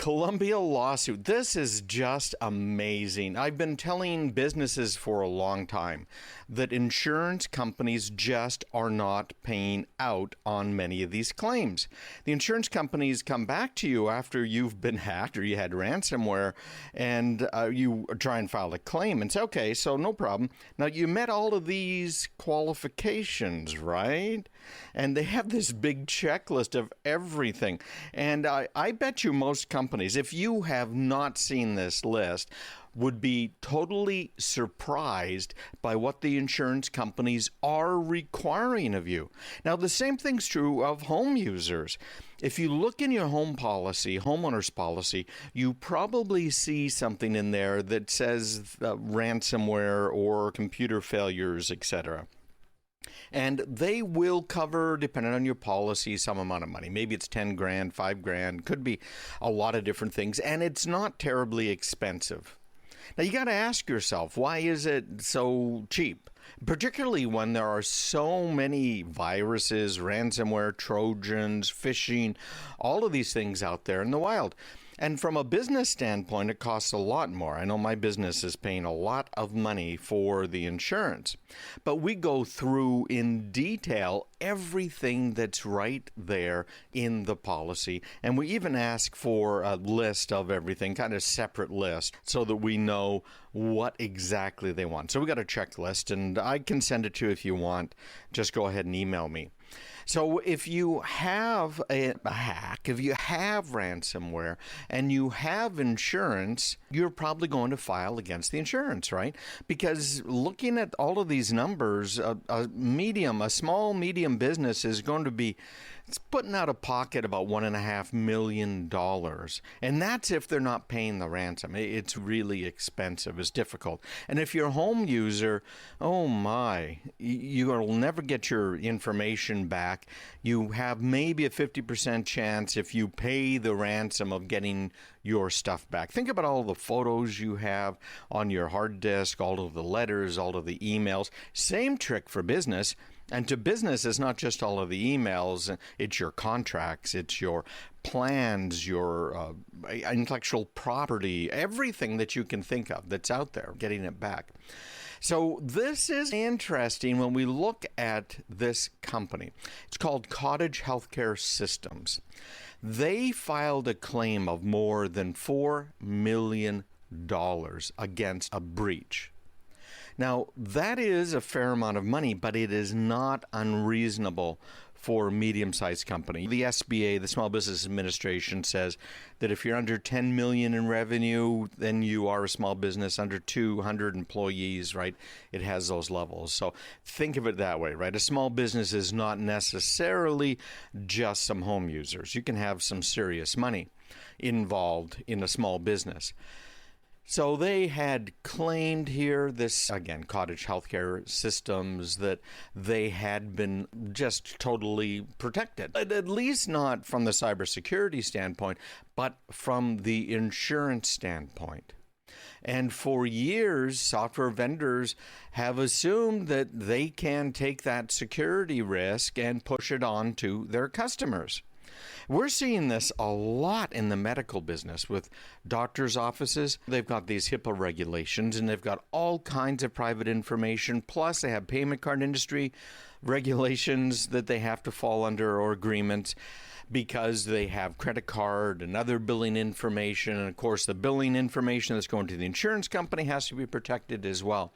Columbia lawsuit. This is just amazing. I've been telling businesses for a long time that insurance companies just are not paying out on many of these claims. The insurance companies come back to you after you've been hacked or you had ransomware, and you try and file a claim and say, okay, so no problem. Now, you met all of these qualifications, right? And they have this big checklist of everything. And I bet you most companies, if you have not seen this list, would be totally surprised by what the insurance companies are requiring of you. Now, the same thing's true of home users. If you look in your home policy, homeowner's policy, you probably see something in there that says ransomware or computer failures, etc. And they will cover, depending on your policy, some amount of money. Maybe it's 10 grand, 5 grand, could be a lot of different things, and it's not terribly expensive. Now, you got to ask yourself, why is it so cheap? Particularly when there are so many viruses, ransomware, Trojans, phishing, all of these things out there in the wild. And from a business standpoint, it costs a lot more. I know my business is paying a lot of money for the insurance. But we go through in detail everything that's right there in the policy. And we even ask for a list of everything, kind of separate list, so that we know what exactly they want. So we got a checklist, and I can send it to you if you want. Just go ahead and email me. So if you have a hack, if you have ransomware, and you have insurance, you're probably going to file against the insurance, right? Because looking at all of these numbers, a small, medium business is going to be putting out of pocket about $1.5 million. And that's if they're not paying the ransom. It's really expensive. It's difficult. And if you're a home user, oh my, you'll never get your information back. You have maybe a 50% chance if you pay the ransom of getting your stuff back. Think about all the photos you have on your hard disk, all of the letters, all of the emails. Same trick for business. And to business, it's not just all of the emails. It's your contracts, it's your plans, your intellectual property, everything that you can think of that's out there, getting it back. So this is interesting when we look at this company. It's called Cottage Healthcare Systems. They filed a claim of more than $4 million against a breach. Now, that is a fair amount of money, but it is not unreasonable for a medium-sized company. The SBA, the Small Business Administration, says that if you're under $10 million in revenue, then you are a small business. Under 200 employees, right? It has those levels. So think of it that way, right? A small business is not necessarily just some home users. You can have some serious money involved in a small business. So they had claimed here, this, again, Cottage Healthcare Systems, that they had been just totally protected. At least not from the cybersecurity standpoint, but from the insurance standpoint. And for years, software vendors have assumed that they can take that security risk and push it on to their customers. We're seeing this a lot in the medical business with doctors' offices. They've got these HIPAA regulations, and they've got all kinds of private information. Plus, they have payment card industry regulations that they have to fall under, or agreements, because they have credit card and other billing information. And of course, the billing information that's going to the insurance company has to be protected as well.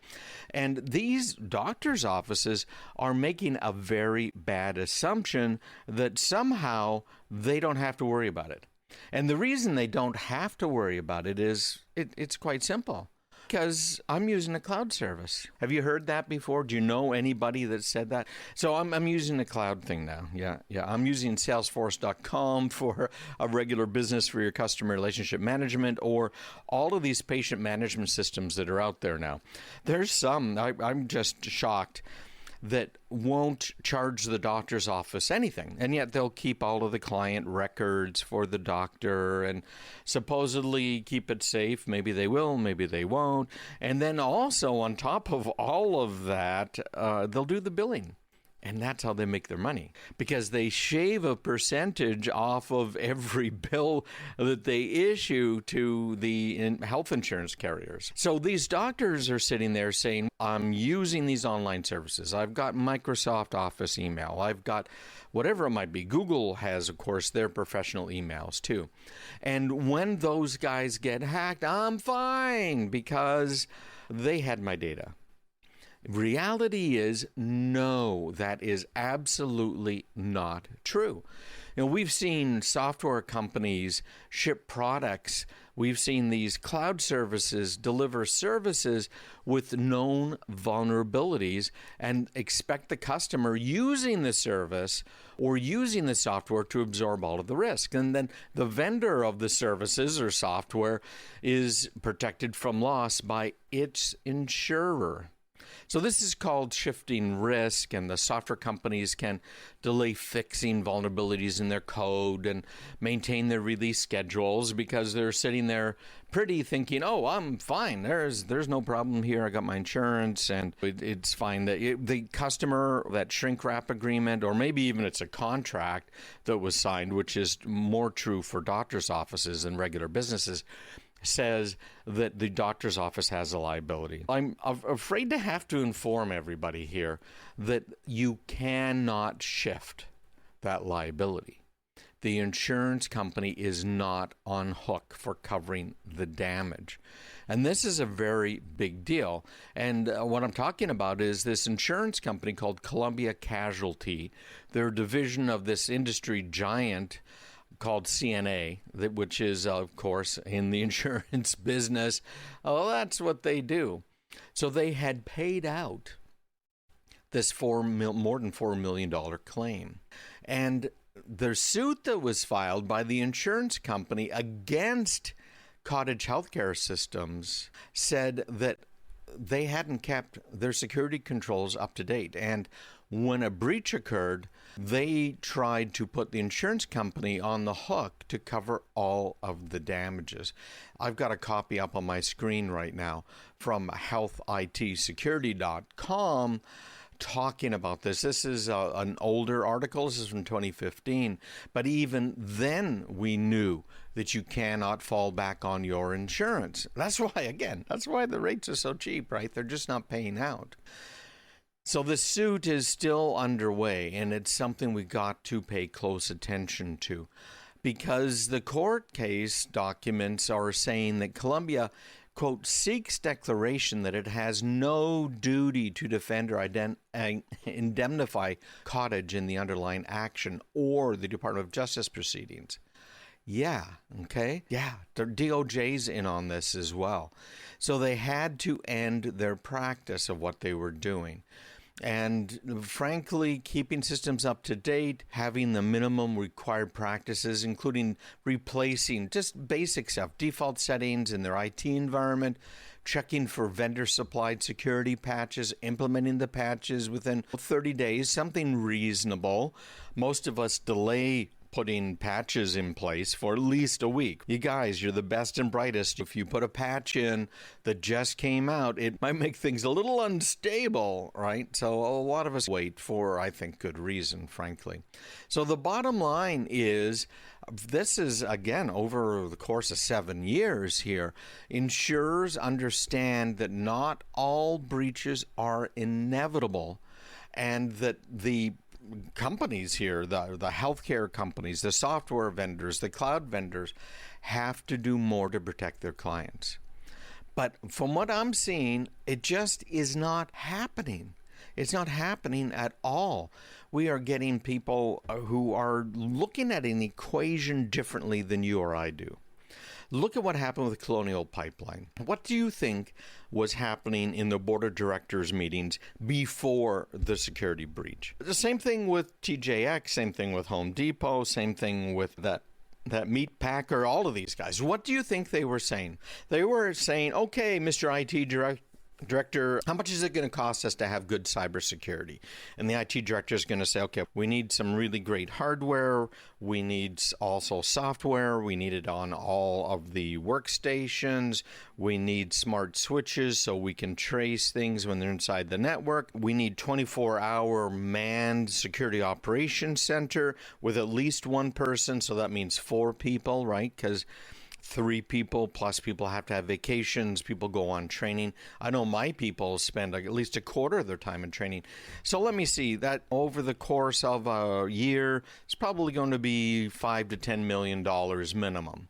And these doctors' offices are making a very bad assumption that somehow they don't have to worry about it. And the reason they don't have to worry about it is it's quite simple. Because I'm using a cloud service. Have you heard that before? Do you know anybody that said that? So I'm using the cloud thing now. Yeah. I'm using Salesforce.com for a regular business for your customer relationship management, or all of these patient management systems that are out there now. There's some, I'm just shocked, that won't charge the doctor's office anything, and yet they'll keep all of the client records for the doctor and supposedly keep it safe. Maybe they will, maybe they won't. And then also on top of all of that, they'll do the billing. And that's how they make their money, because they shave a percentage off of every bill that they issue to the health insurance carriers. So these doctors are sitting there saying, I'm using these online services. I've got Microsoft Office email. I've got whatever it might be. Google has, of course, their professional emails too. And when those guys get hacked, I'm fine because they had my data. Reality is, no, that is absolutely not true. You know, we've seen software companies ship products. We've seen these cloud services deliver services with known vulnerabilities and expect the customer using the service or using the software to absorb all of the risk. And then the vendor of the services or software is protected from loss by its insurer. So this is called shifting risk, and the software companies can delay fixing vulnerabilities in their code and maintain their release schedules because they're sitting there pretty thinking, oh, I'm fine. There's no problem here. I got my insurance and it's fine. The customer, that shrink wrap agreement, or maybe even it's a contract that was signed, which is more true for doctors' offices than regular businesses, says that the doctor's office has a liability. I'm afraid to have to inform everybody here that you cannot shift that liability. The insurance company is not on hook for covering the damage. And this is a very big deal. And what I'm talking about is this insurance company called Columbia Casualty. They're a division of this industry giant called CNA, which is, of course, in the insurance business. Oh, that's what they do. So they had paid out this more than $4 million claim. And the suit that was filed by the insurance company against Cottage Healthcare Systems said that they hadn't kept their security controls up to date. And when a breach occurred, they tried to put the insurance company on the hook to cover all of the damages. I've got a copy up on my screen right now from healthitsecurity.com talking about this. This is an older article. This is from 2015. But even then, we knew that you cannot fall back on your insurance. That's why the rates are so cheap, right? They're just not paying out. So the suit is still underway, and it's something we got to pay close attention to, because the court case documents are saying that Columbia, quote, seeks declaration that it has no duty to defend or indemnify Cottage in the underlying action or the Department of Justice proceedings. Yeah, okay. Yeah, the DOJ's in on this as well. So they had to end their practice of what they were doing. And frankly, keeping systems up to date, having the minimum required practices, including replacing just basic stuff, default settings in their IT environment, checking for vendor-supplied security patches, implementing the patches within 30 days, something reasonable. Most of us delay putting patches in place for at least a week. You guys, you're the best and brightest. If you put a patch in that just came out, it might make things a little unstable, right? So a lot of us wait for, I think, good reason, frankly. So the bottom line is, this is, again, over the course of 7 years here, insurers understand that not all breaches are inevitable, and that the companies here, the healthcare companies, the software vendors, the cloud vendors, have to do more to protect their clients. But from what I'm seeing, it just is not happening. It's not happening at all. We are getting people who are looking at an equation differently than you or I do. Look at what happened with Colonial Pipeline. What do you think was happening in the board of directors meetings before the security breach? The same thing with TJX, same thing with Home Depot, same thing with that meat packer, all of these guys. What do you think they were saying? They were saying, okay, Mr. IT Director, how much is it going to cost us to have good cybersecurity? And the IT director is going to say, okay, we need some really great hardware. We need also software. We need it on all of the workstations. We need smart switches so we can trace things when they're inside the network. We need 24-hour manned security operations center with at least one person. So that means 4 people, right? Because 3 people plus people have to have vacations. People go on training. I know my people spend at least a quarter of their time in training. So let me see that over the course of a year, it's probably going to be $5 to $10 million minimum.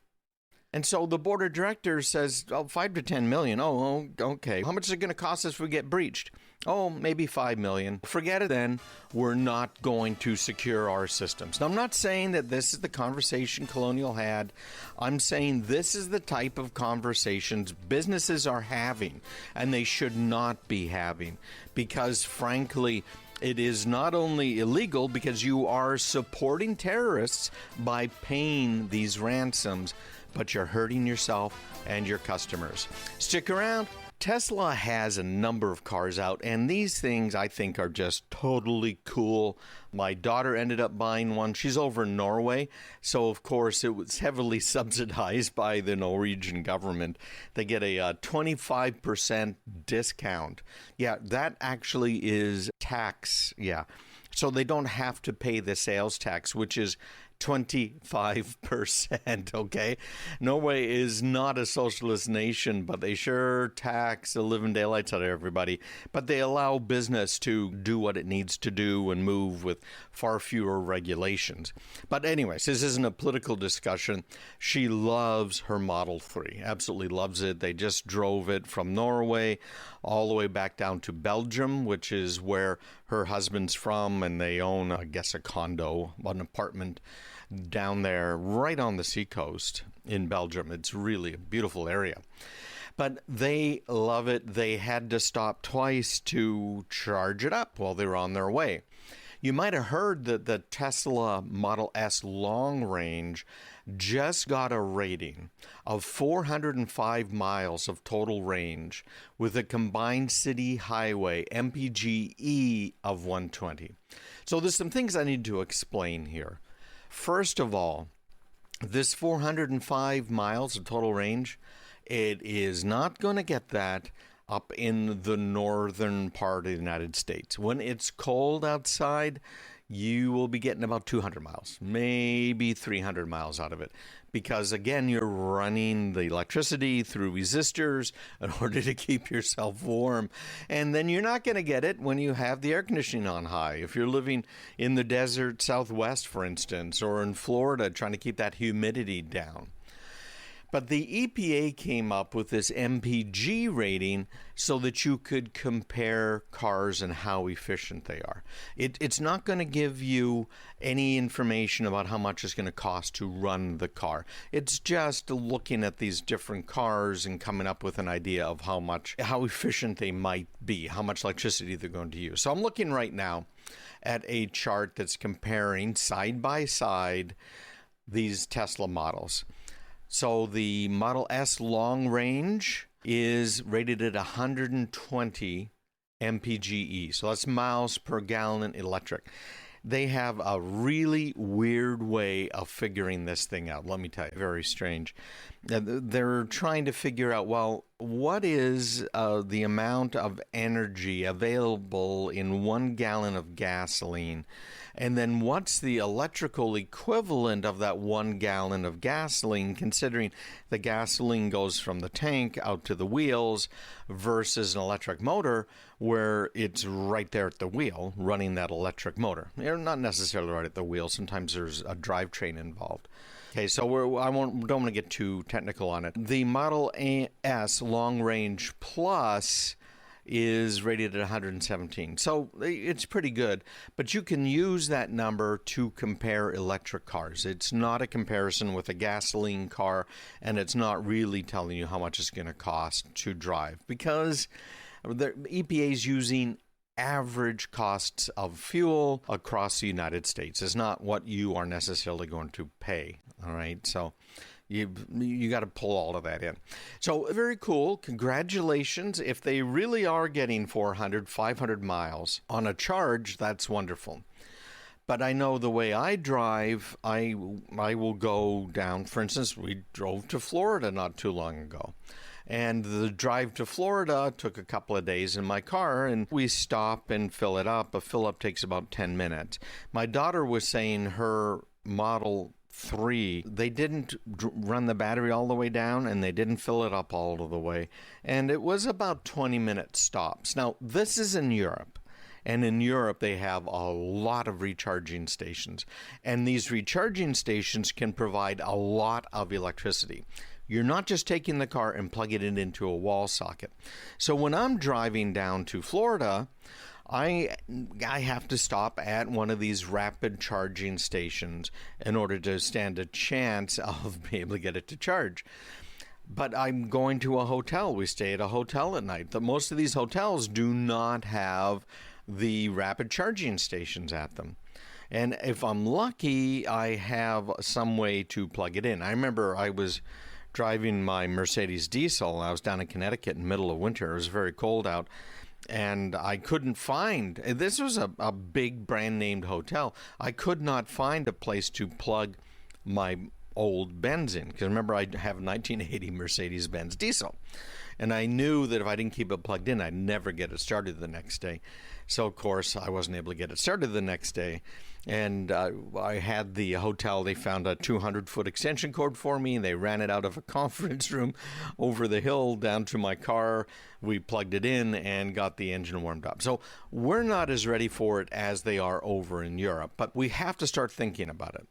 And so the board of directors says, oh, 5 to 10 million. Oh, okay. How much is it going to cost us if we get breached? Oh, maybe 5 million. Forget it then. We're not going to secure our systems. Now, I'm not saying that this is the conversation Colonial had. I'm saying this is the type of conversations businesses are having, and they should not be having, because frankly, it is not only illegal because you are supporting terrorists by paying these ransoms, but you're hurting yourself and your customers. Stick around. Tesla has a number of cars out, and these things I think are just totally cool. My daughter ended up buying one. She's over in Norway, so of course it was heavily subsidized by the Norwegian government. They get a 25% discount. Yeah, that actually is tax. Yeah, so they don't have to pay the sales tax, which is 25%, okay? Norway is not a socialist nation, but they sure tax the living daylights out of everybody. But they allow business to do what it needs to do and move with far fewer regulations. But anyways, this isn't a political discussion. She loves her Model 3, absolutely loves it. They just drove it from Norway all the way back down to Belgium, which is where her husband's from, and they own, I guess, a condo, an apartment down there right on the seacoast in Belgium. It's really a beautiful area. But they love it. They had to stop twice to charge it up while they were on their way. You might have heard that the Tesla Model S long range just got a rating of 405 miles of total range with a combined city highway MPGe of 120. So there's some things I need to explain here. First of all, this 405 miles of total range, it is not going to get that up in the northern part of the United States. When it's cold outside, you will be getting about 200 miles, maybe 300 miles out of it. Because again, you're running the electricity through resistors in order to keep yourself warm. And then you're not going to get it when you have the air conditioning on high. If you're living in the desert Southwest, for instance, or in Florida, trying to keep that humidity down. But the EPA came up with this MPG rating so that you could compare cars and how efficient they are. It's not going to give you any information about how much it's going to cost to run the car. It's just looking at these different cars and coming up with an idea of how efficient they might be, how much electricity they're going to use. So I'm looking right now at a chart that's comparing side by side these Tesla models. So the Model S long range is rated at 120 mpge. So that's miles per gallon electric. They have a really weird way of figuring this thing out. Let me tell you, very strange. They're trying to figure out, well, what is the amount of energy available in 1 gallon of gasoline? And then what's the electrical equivalent of that 1 gallon of gasoline, considering the gasoline goes from the tank out to the wheels versus an electric motor where it's right there at the wheel running that electric motor. They're not necessarily right at the wheel. Sometimes there's a drivetrain involved. Okay, so don't want to get too technical on it. The Model S Long Range Plus is rated at 117. So it's pretty good, but you can use that number to compare electric cars. It's not a comparison with a gasoline car, and it's not really telling you how much it's going to cost to drive, because the EPA is using average costs of fuel across the United States. It's not what you are necessarily going to pay. All right, so You got to pull all of that in. So very cool. Congratulations. If they really are getting 400, 500 miles on a charge, that's wonderful. But I know the way I drive, I will go down. For instance, we drove to Florida not too long ago. And the drive to Florida took a couple of days in my car, and we stop and fill it up. A fill up takes about 10 minutes. My daughter was saying her Model 3, they didn't run the battery all the way down, and they didn't fill it up all of the way. And it was about 20-minute stops. Now, this is in Europe. And in Europe, they have a lot of recharging stations. And these recharging stations can provide a lot of electricity. You're not just taking the car and plugging it into a wall socket. So when I'm driving down to Florida, I have to stop at one of these rapid charging stations in order to stand a chance of being able to get it to charge. But I'm going to a hotel. We stay at a hotel at night. Most of these hotels do not have the rapid charging stations at them. And if I'm lucky, I have some way to plug it in. I remember I was driving my Mercedes diesel. I was down in Connecticut in the middle of winter. It was very cold out. And I couldn't find, this was a big brand named hotel. I could not find a place to plug my old Benz in. Because remember, I have a 1980 Mercedes-Benz diesel. And I knew that if I didn't keep it plugged in, I'd never get it started the next day. So, of course, I wasn't able to get it started the next day. And I had the hotel, they found a 200-foot extension cord for me. They ran it out of a conference room over the hill down to my car. We plugged it in and got the engine warmed up. So we're not as ready for it as they are over in Europe, but we have to start thinking about it.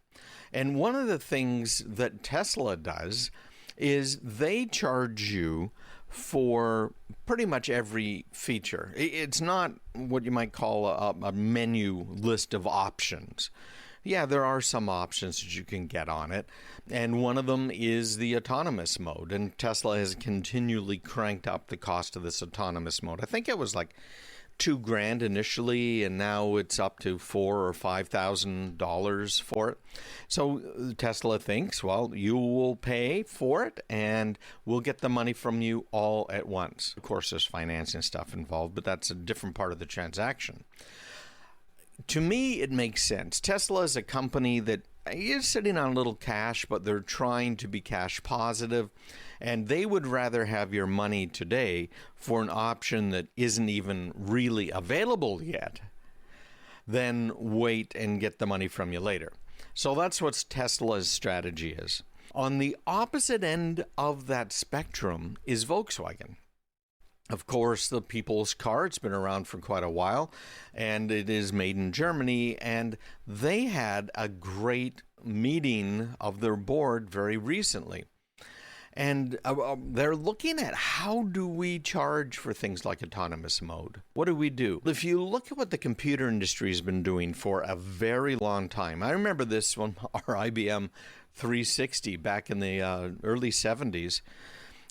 And one of the things that Tesla does is they charge you for pretty much every feature. It's not what you might call a menu list of options. Yeah, there are some options that you can get on it, and one of them is the autonomous mode, and Tesla has continually cranked up the cost of this autonomous mode. I think it was like $2,000 initially, and now it's up to $4,000 or $5,000 for it. So Tesla thinks, well, you will pay for it, and we'll get the money from you all at once. Of course, there's financing stuff involved, but that's a different part of the transaction. To me, it makes sense. Tesla is a company that is sitting on a little cash, but they're trying to be cash positive. And they would rather have your money today for an option that isn't even really available yet than wait and get the money from you later. So that's what Tesla's strategy is. On the opposite end of that spectrum is Volkswagen. Of course, the people's car, it's been around for quite a while, and it is made in Germany, and they had a great meeting of their board very recently. And they're looking at how do we charge for things like autonomous mode? What do we do? If you look at what the computer industry has been doing for a very long time, I remember this one, our IBM 360 back in the early 70s.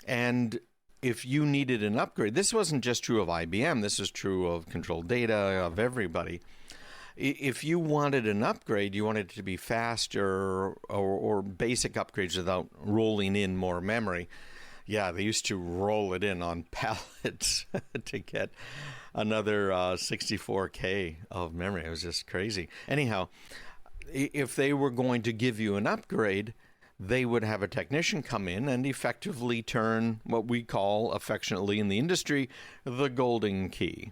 And if you needed an upgrade, this wasn't just true of IBM, this is true of Control Data, of everybody. If you wanted an upgrade, you wanted it to be faster or basic upgrades without rolling in more memory. Yeah, they used to roll it in on pallets to get another 64K of memory. It was just crazy. Anyhow, if they were going to give you an upgrade, they would have a technician come in and effectively turn what we call affectionately in the industry the golden key.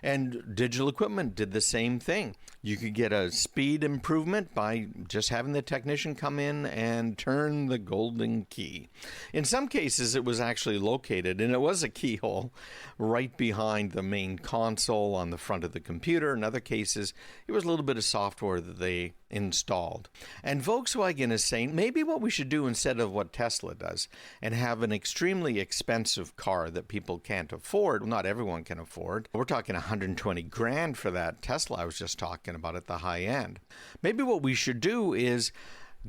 And digital equipment did the same thing. You could get a speed improvement by just having the technician come in and turn the golden key. In some cases, it was actually located, and it was a keyhole right behind the main console on the front of the computer. In other cases, it was a little bit of software that they installed. And Volkswagen is saying maybe what we should do instead of what Tesla does and have an extremely expensive car that people can't afford. Not everyone can afford. We're talking 120 grand for that Tesla I was just talking about at the high end. Maybe what we should do is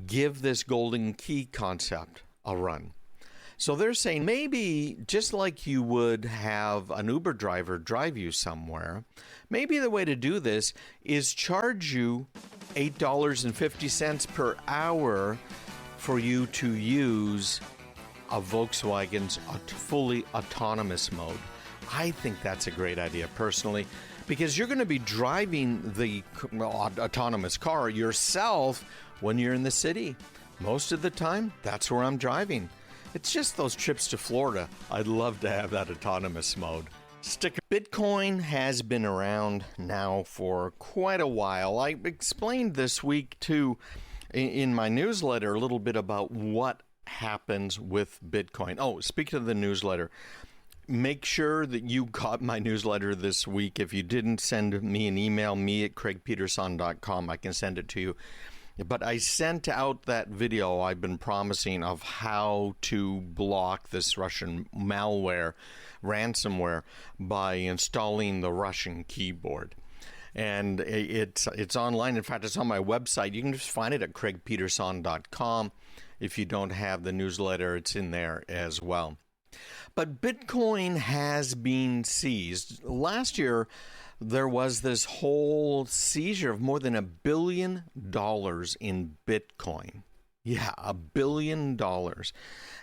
give this golden key concept a run. So they're saying maybe just like you would have an Uber driver drive you somewhere, maybe the way to do this is charge you $8.50 per hour for you to use a Volkswagen's fully autonomous mode. I think that's a great idea personally, because you're going to be driving the autonomous car yourself when you're in the city. Most of the time, that's where I'm driving. It's just those trips to Florida. I'd love to have that autonomous mode. Bitcoin has been around now for quite a while. I explained this week too in my newsletter a little bit about what happens with Bitcoin. Oh, speaking of the newsletter, make sure that you got my newsletter this week. If you didn't, send me an email, me@craigpeterson.com. I can send it to you. But I sent out that video I've been promising of how to block this Russian malware, ransomware, by installing the Russian keyboard. And it's online. In fact, it's on my website. You can just find it at craigpeterson.com. If you don't have the newsletter, it's in there as well. But Bitcoin has been seized. Last year, there was this whole seizure of more than $1 billion in Bitcoin. Yeah, $1 billion.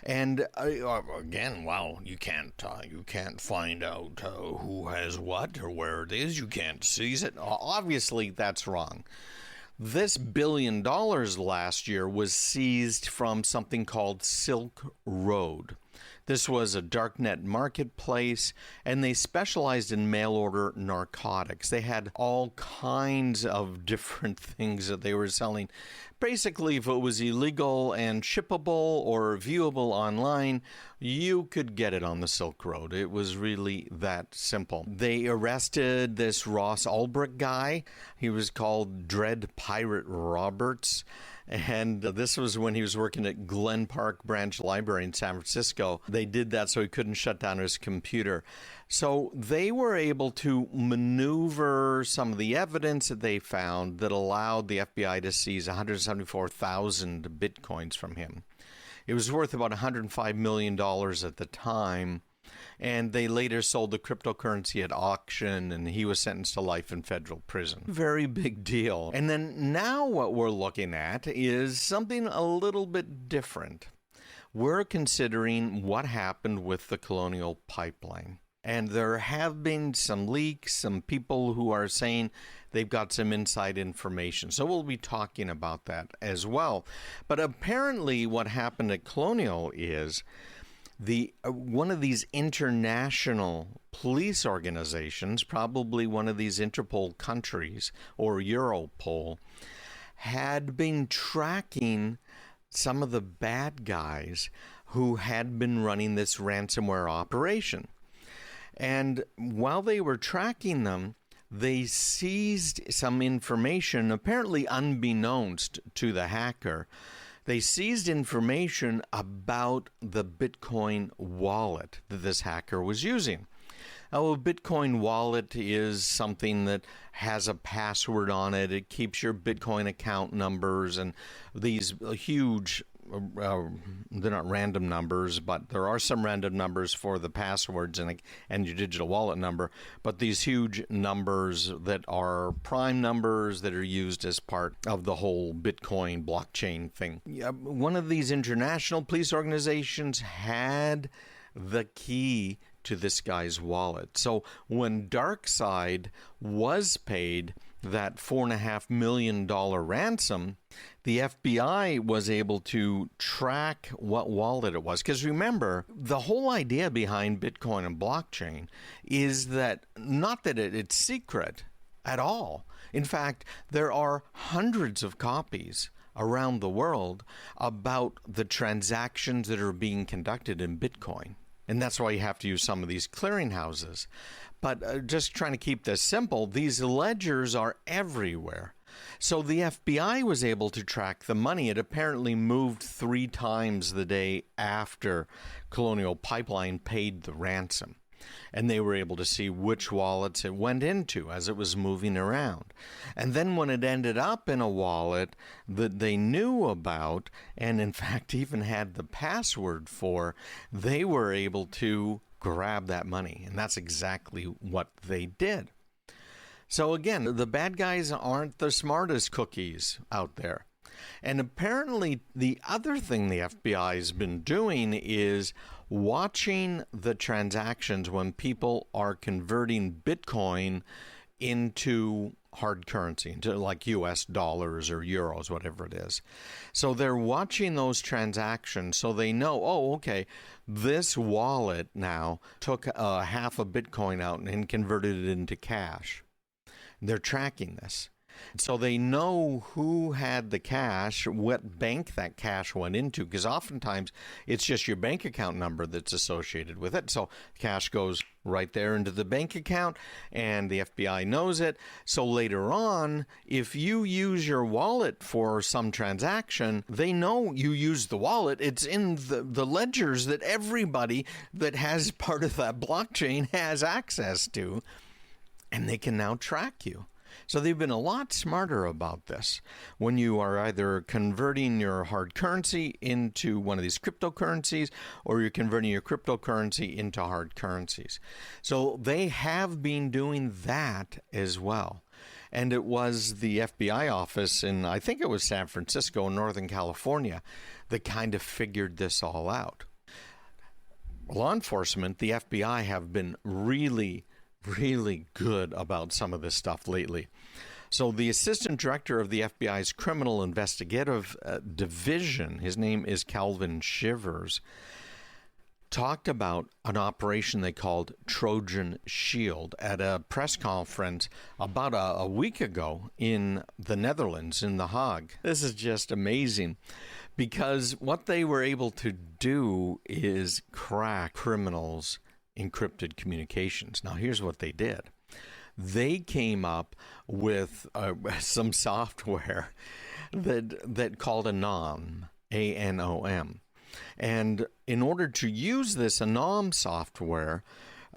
And again, wow, you can't find out who has what or where it is. You can't seize it. Obviously, that's wrong. This $1 billion last year was seized from something called Silk Road. This was a darknet marketplace, and they specialized in mail-order narcotics. They had all kinds of different things that they were selling. Basically, if it was illegal and shippable or viewable online, you could get it on the Silk Road. It was really that simple. They arrested this Ross Ulbricht guy. He was called Dread Pirate Roberts. And this was when he was working at Glen Park Branch Library in San Francisco. They did that so he couldn't shut down his computer. So they were able to maneuver some of the evidence that they found that allowed the FBI to seize 174,000 Bitcoins from him. It was worth about $105 million at the time. And they later sold the cryptocurrency at auction, and he was sentenced to life in federal prison. Very big deal. And then now what we're looking at is something a little bit different. We're considering what happened with the Colonial Pipeline. And there have been some leaks, some people who are saying they've got some inside information. So we'll be talking about that as well. But apparently what happened at Colonial is one of these international police organizations, probably one of these Interpol countries or Europol, had been tracking some of the bad guys who had been running this ransomware operation. And while they were tracking them, they seized some information, apparently unbeknownst to the hacker. They seized information about the Bitcoin wallet that this hacker was using. Now, a Bitcoin wallet is something that has a password on it. It keeps your Bitcoin account numbers and these huge, they're not random numbers, but there are some random numbers for the passwords and your digital wallet number. But these huge numbers that are prime numbers that are used as part of the whole Bitcoin blockchain thing. One of these international police organizations had the key to this guy's wallet. So when DarkSide was paid that $4.5 million ransom, the FBI was able to track what wallet it was. Because remember, the whole idea behind Bitcoin and blockchain is that not that it's secret at all. In fact, there are hundreds of copies around the world about the transactions that are being conducted in Bitcoin. And that's why you have to use some of these clearinghouses. But just trying to keep this simple, these ledgers are everywhere. So the FBI was able to track the money. It apparently moved 3 times the day after Colonial Pipeline paid the ransom. And they were able to see which wallets it went into as it was moving around. And then when it ended up in a wallet that they knew about, and in fact even had the password for, they were able to grab that money. And that's exactly what they did. So again, the bad guys aren't the smartest cookies out there. And apparently the other thing the FBI has been doing is watching the transactions when people are converting Bitcoin into hard currency, into like US dollars or euros, whatever it is. So they're watching those transactions so they know, oh, okay, this wallet now took half a Bitcoin out and converted it into cash. They're tracking this. So they know who had the cash, what bank that cash went into, because oftentimes it's just your bank account number that's associated with it. So cash goes right there into the bank account, and the FBI knows it. So later on, if you use your wallet for some transaction, they know you used the wallet. It's in the ledgers that everybody that has part of that blockchain has access to, and they can now track you. So they've been a lot smarter about this. When you are either converting your hard currency into one of these cryptocurrencies, or you're converting your cryptocurrency into hard currencies. So they have been doing that as well. And it was the FBI office in, I think it was San Francisco, Northern California, that kind of figured this all out. Law enforcement, the FBI, have been really good about some of this stuff lately. So the assistant director of the FBI's criminal investigative division, his name is Calvin Shivers, talked about an operation they called Trojan Shield at a press conference about a week ago in the Netherlands, in The Hague. This is just amazing, because what they were able to do is crack criminals' encrypted communications. Now, here's what they did. They came up with some software that called Anom, A-N-O-M. And in order to use this Anom software,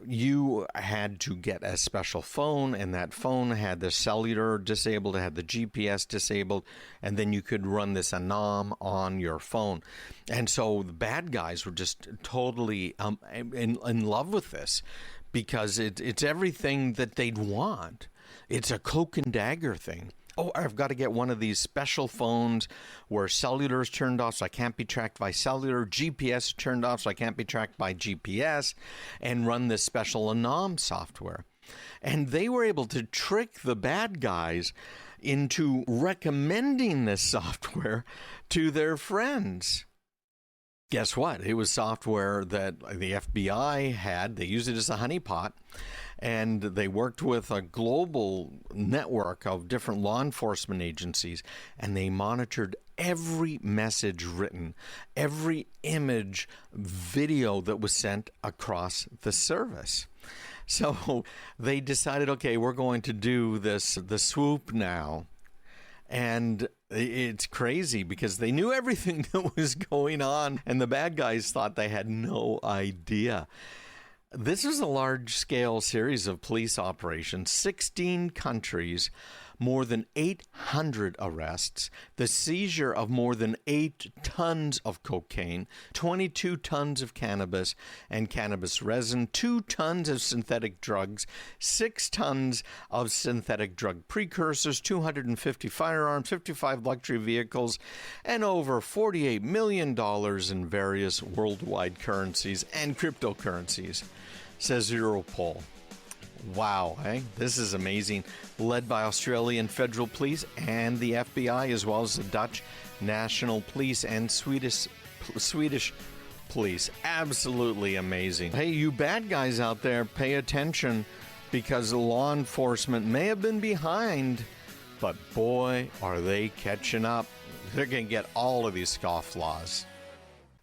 you had to get a special phone, and that phone had the cellular disabled, it had the GPS disabled, and then you could run this Anom on your phone. And so the bad guys were just totally in love with this, because it's everything that they'd want. It's a cloak and dagger thing. Oh, I've got to get one of these special phones where cellular is turned off so I can't be tracked by cellular, GPS is turned off so I can't be tracked by GPS, and run this special Anom software. And they were able to trick the bad guys into recommending this software to their friends. Guess what? It was software that the FBI had. They used it as a honeypot. And they worked with a global network of different law enforcement agencies, and they monitored every message written, every image, video that was sent across the service. So they decided, okay, we're going to do the swoop now. And it's crazy because they knew everything that was going on, and the bad guys thought they had no idea. This is a large-scale series of police operations, 16 countries, more than 800 arrests, the seizure of more than 8 tons of cocaine, 22 tons of cannabis and cannabis resin, 2 tons of synthetic drugs, 6 tons of synthetic drug precursors, 250 firearms, 55 luxury vehicles, and over $48 million in various worldwide currencies and cryptocurrencies, says Europol. Wow, eh? This is amazing. Led by Australian Federal Police and the FBI, as well as the Dutch National Police and Swedish Police. Absolutely amazing. Hey, you bad guys out there, pay attention, because law enforcement may have been behind, but boy, are they catching up. They're going to get all of these scofflaws.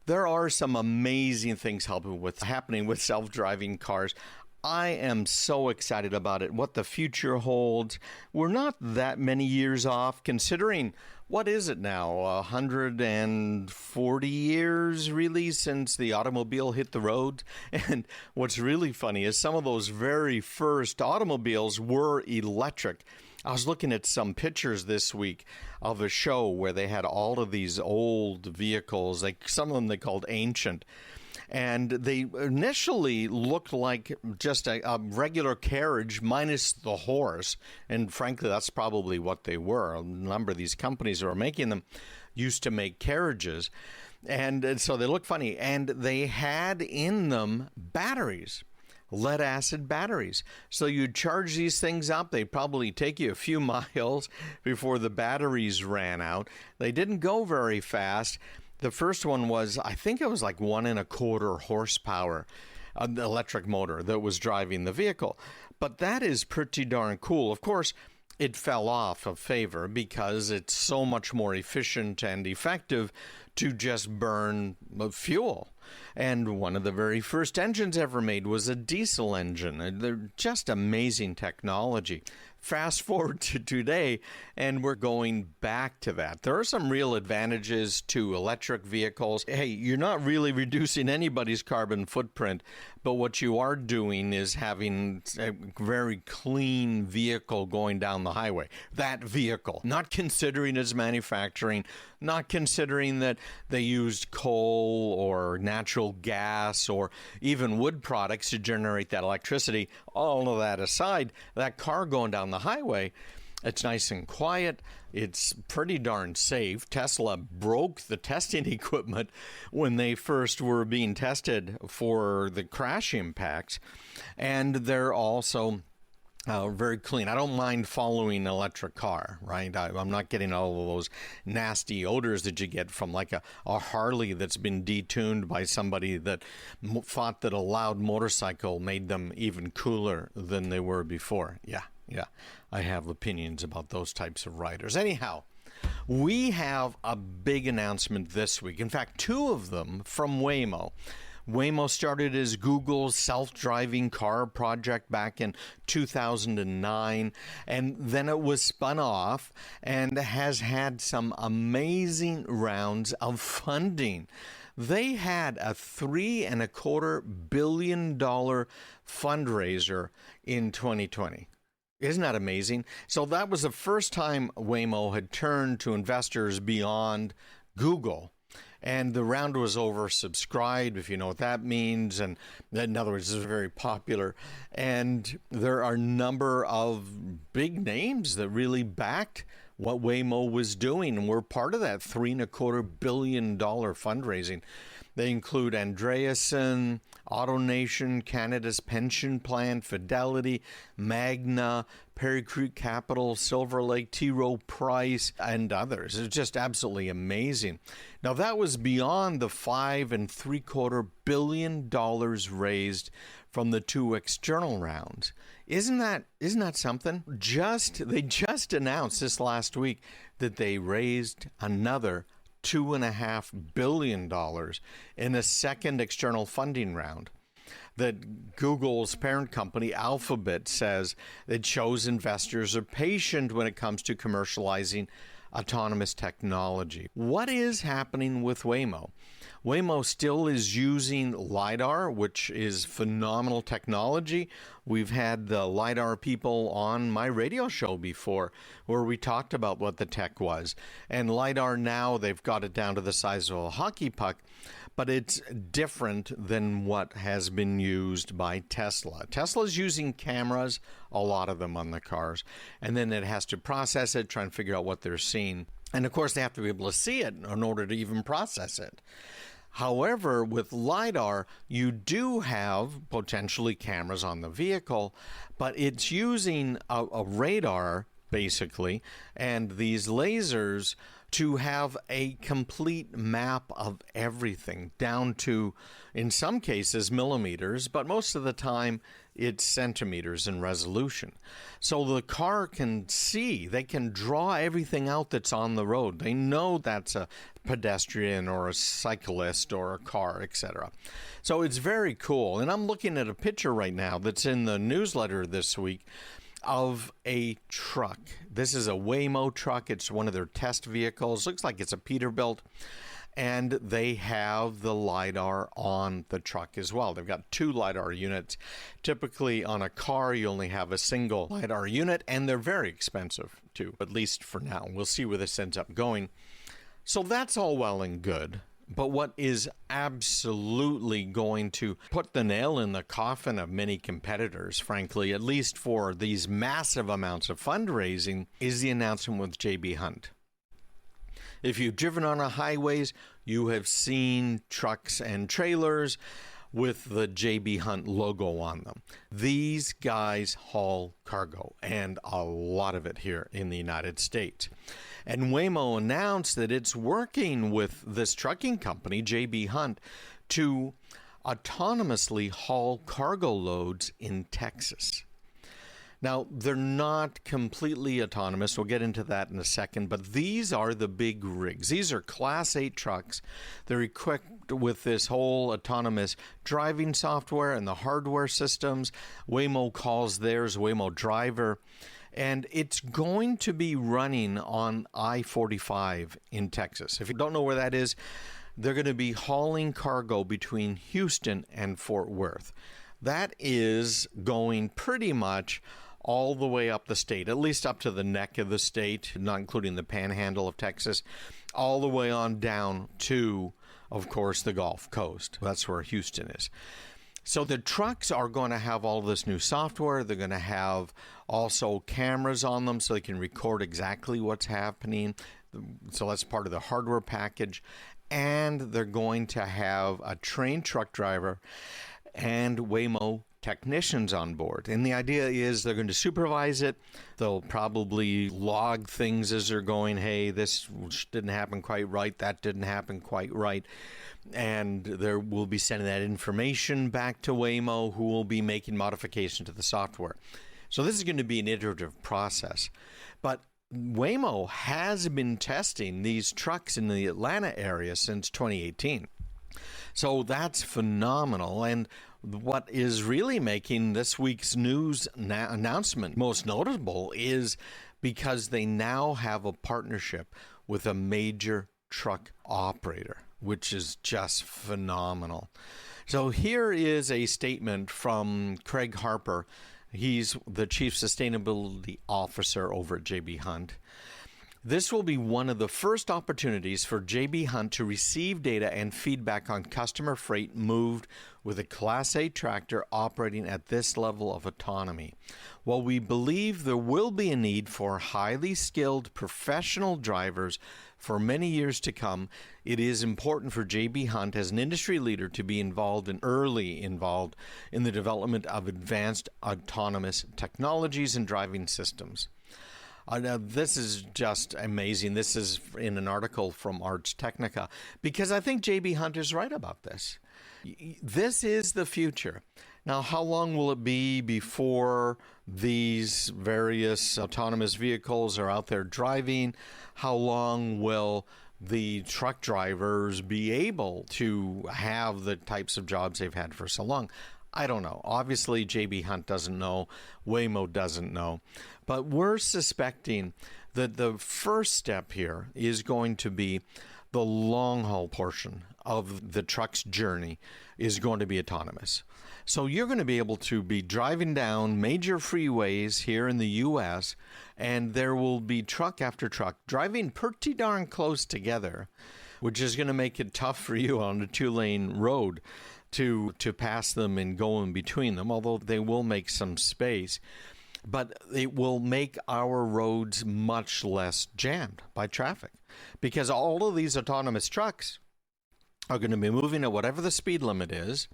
There are some amazing things happening with self-driving cars. I am so excited about it, what the future holds. We're not that many years off, considering, what is it now, 140 years, really, since the automobile hit the road? And what's really funny is some of those very first automobiles were electric. I was looking at some pictures this week of a show where they had all of these old vehicles, like some of them they called ancient. And they initially looked like just a regular carriage minus the horse. And frankly, that's probably what they were. A number of these companies that were making them used to make carriages. And so they look funny. And they had in them batteries, lead acid batteries. So you'd charge these things up. They'd probably take you a few miles before the batteries ran out. They didn't go very fast. The first one was, I think it was like 1.25 horsepower, an electric motor that was driving the vehicle. But that is pretty darn cool. Of course, it fell off of favor because it's so much more efficient and effective to just burn fuel. And one of the very first engines ever made was a diesel engine. They're just amazing technology. Fast forward to today, and we're going back to that. There are some real advantages to electric vehicles. Hey, you're not really reducing anybody's carbon footprint, but what you are doing is having a very clean vehicle going down the highway. That vehicle, not considering its manufacturing, not considering that they used coal or natural gas or even wood products to generate that electricity. All of that aside, that car going down the highway, it's nice and quiet. It's pretty darn safe. Tesla broke the testing equipment when they first were being tested for the crash impacts. And they're also very clean. I don't mind following an electric car, right? I'm not getting all of those nasty odors that you get from like a Harley that's been detuned by somebody that thought that a loud motorcycle made them even cooler than they were before. Yeah, I have opinions about those types of riders. Anyhow, we have a big announcement this week. In fact, two of them from Waymo. Waymo started as Google's self-driving car project back in 2009, and then it was spun off and has had some amazing rounds of funding. They had a $3.25 billion fundraiser in 2020. Isn't that amazing? So that was the first time Waymo had turned to investors beyond Google. And the round was oversubscribed, if you know what that means. And in other words, it was very popular. And there are a number of big names that really backed what Waymo was doing and were part of that $3.25 billion fundraising. They include Andreessen, AutoNation, Canada's Pension Plan, Fidelity, Magna, Perry Creek Capital, Silver Lake, T. Rowe Price, and others. It's just absolutely amazing. Now, that was beyond the $5.75 billion raised from the two external rounds. Isn't that something? They just announced this last week that they raised another $2.5 billion in a second external funding round. That Google's parent company, Alphabet, says it shows investors are patient when it comes to commercializing autonomous technology. What is happening with Waymo? Waymo still is using LiDAR, which is phenomenal technology. We've had the LiDAR people on my radio show before where we talked about what the tech was. And LiDAR now, they've got it down to the size of a hockey puck, but it's different than what has been used by Tesla. Tesla's using cameras, a lot of them on the cars, and then it has to process it, try and figure out what they're seeing. And of course, they have to be able to see it in order to even process it. However, with LiDAR, you do have potentially cameras on the vehicle, but it's using a radar, basically, and these lasers to have a complete map of everything, down to, in some cases, millimeters, but most of the time, it's centimeters in resolution. So the car can see, they can draw everything out that's on the road. They know that's a pedestrian or a cyclist or a car, etc. So it's very cool. And I'm looking at a picture right now that's in the newsletter this week of a truck. This is a Waymo truck. It's one of their test vehicles. Looks like it's a Peterbilt. And they have the LiDAR on the truck as well. They've got two LiDAR units. Typically on a car, you only have a single LiDAR unit, and they're very expensive too, at least for now. We'll see where this ends up going. So that's all well and good. But what is absolutely going to put the nail in the coffin of many competitors, frankly, at least for these massive amounts of fundraising, is the announcement with J.B. Hunt. If you've driven on our highways, you have seen trucks and trailers with the J.B. Hunt logo on them. These guys haul cargo, and a lot of it here in the United States. And Waymo announced that it's working with this trucking company, J.B. Hunt, to autonomously haul cargo loads in Texas. Now, they're not completely autonomous. We'll get into that in a second, but these are the big rigs. These are Class 8 trucks. They're equipped with this whole autonomous driving software and the hardware systems. Waymo calls theirs Waymo Driver. And it's going to be running on I-45 in Texas. If you don't know where that is, they're going to be hauling cargo between Houston and Fort Worth. That is going pretty much all the way up the state, at least up to the neck of the state, not including the panhandle of Texas, all the way on down to, of course, the Gulf Coast. That's where Houston is. So the trucks are going to have all this new software. They're going to have also cameras on them so they can record exactly what's happening. So that's part of the hardware package. And they're going to have a trained truck driver and Waymo technicians on board. And the idea is they're going to supervise it. They'll probably log things as they're going. Hey, this didn't happen quite right. That didn't happen quite right. And there will be sending that information back to Waymo, who will be making modifications to the software. So this is going to be an iterative process. But Waymo has been testing these trucks in the Atlanta area since 2018. So that's phenomenal. And what is really making this week's news announcement most notable is because they now have a partnership with a major truck operator, which is just phenomenal. So here is a statement from Craig Harper. He's the Chief Sustainability Officer over at J.B. Hunt. This will be one of the first opportunities for J.B. Hunt to receive data and feedback on customer freight moved with a Class 8 tractor operating at this level of autonomy. While we believe there will be a need for highly skilled professional drivers for many years to come, it is important for J.B. Hunt as an industry leader to be early involved in the development of advanced autonomous technologies and driving systems. Now, this is just amazing. This is in an article from Ars Technica, because I think J.B. Hunt is right about this. This is the future. Now, how long will it be before these various autonomous vehicles are out there driving? How long will the truck drivers be able to have the types of jobs they've had for so long? I don't know. Obviously, J.B. Hunt doesn't know. Waymo doesn't know. But we're suspecting that the first step here is going to be the long haul portion of the truck's journey is going to be autonomous. So you're going to be able to be driving down major freeways here in the U.S., and there will be truck after truck driving pretty darn close together, which is going to make it tough for you on a two-lane road to pass them and go in between them, although they will make some space. But it will make our roads much less jammed by traffic, because all of these autonomous trucks are going to be moving at whatever the speed limit is.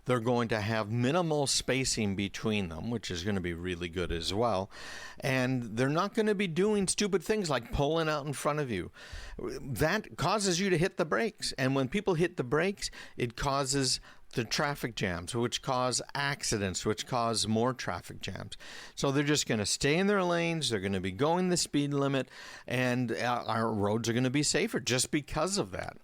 They're going to have minimal spacing between them, which is going to be really good as well. And they're not going to be doing stupid things like pulling out in front of you. That causes you to hit the brakes. And when people hit the brakes, it causes the traffic jams, which cause accidents, which cause more traffic jams. So they're just going to stay in their lanes. They're going to be going the speed limit, and our roads are going to be safer just because of that.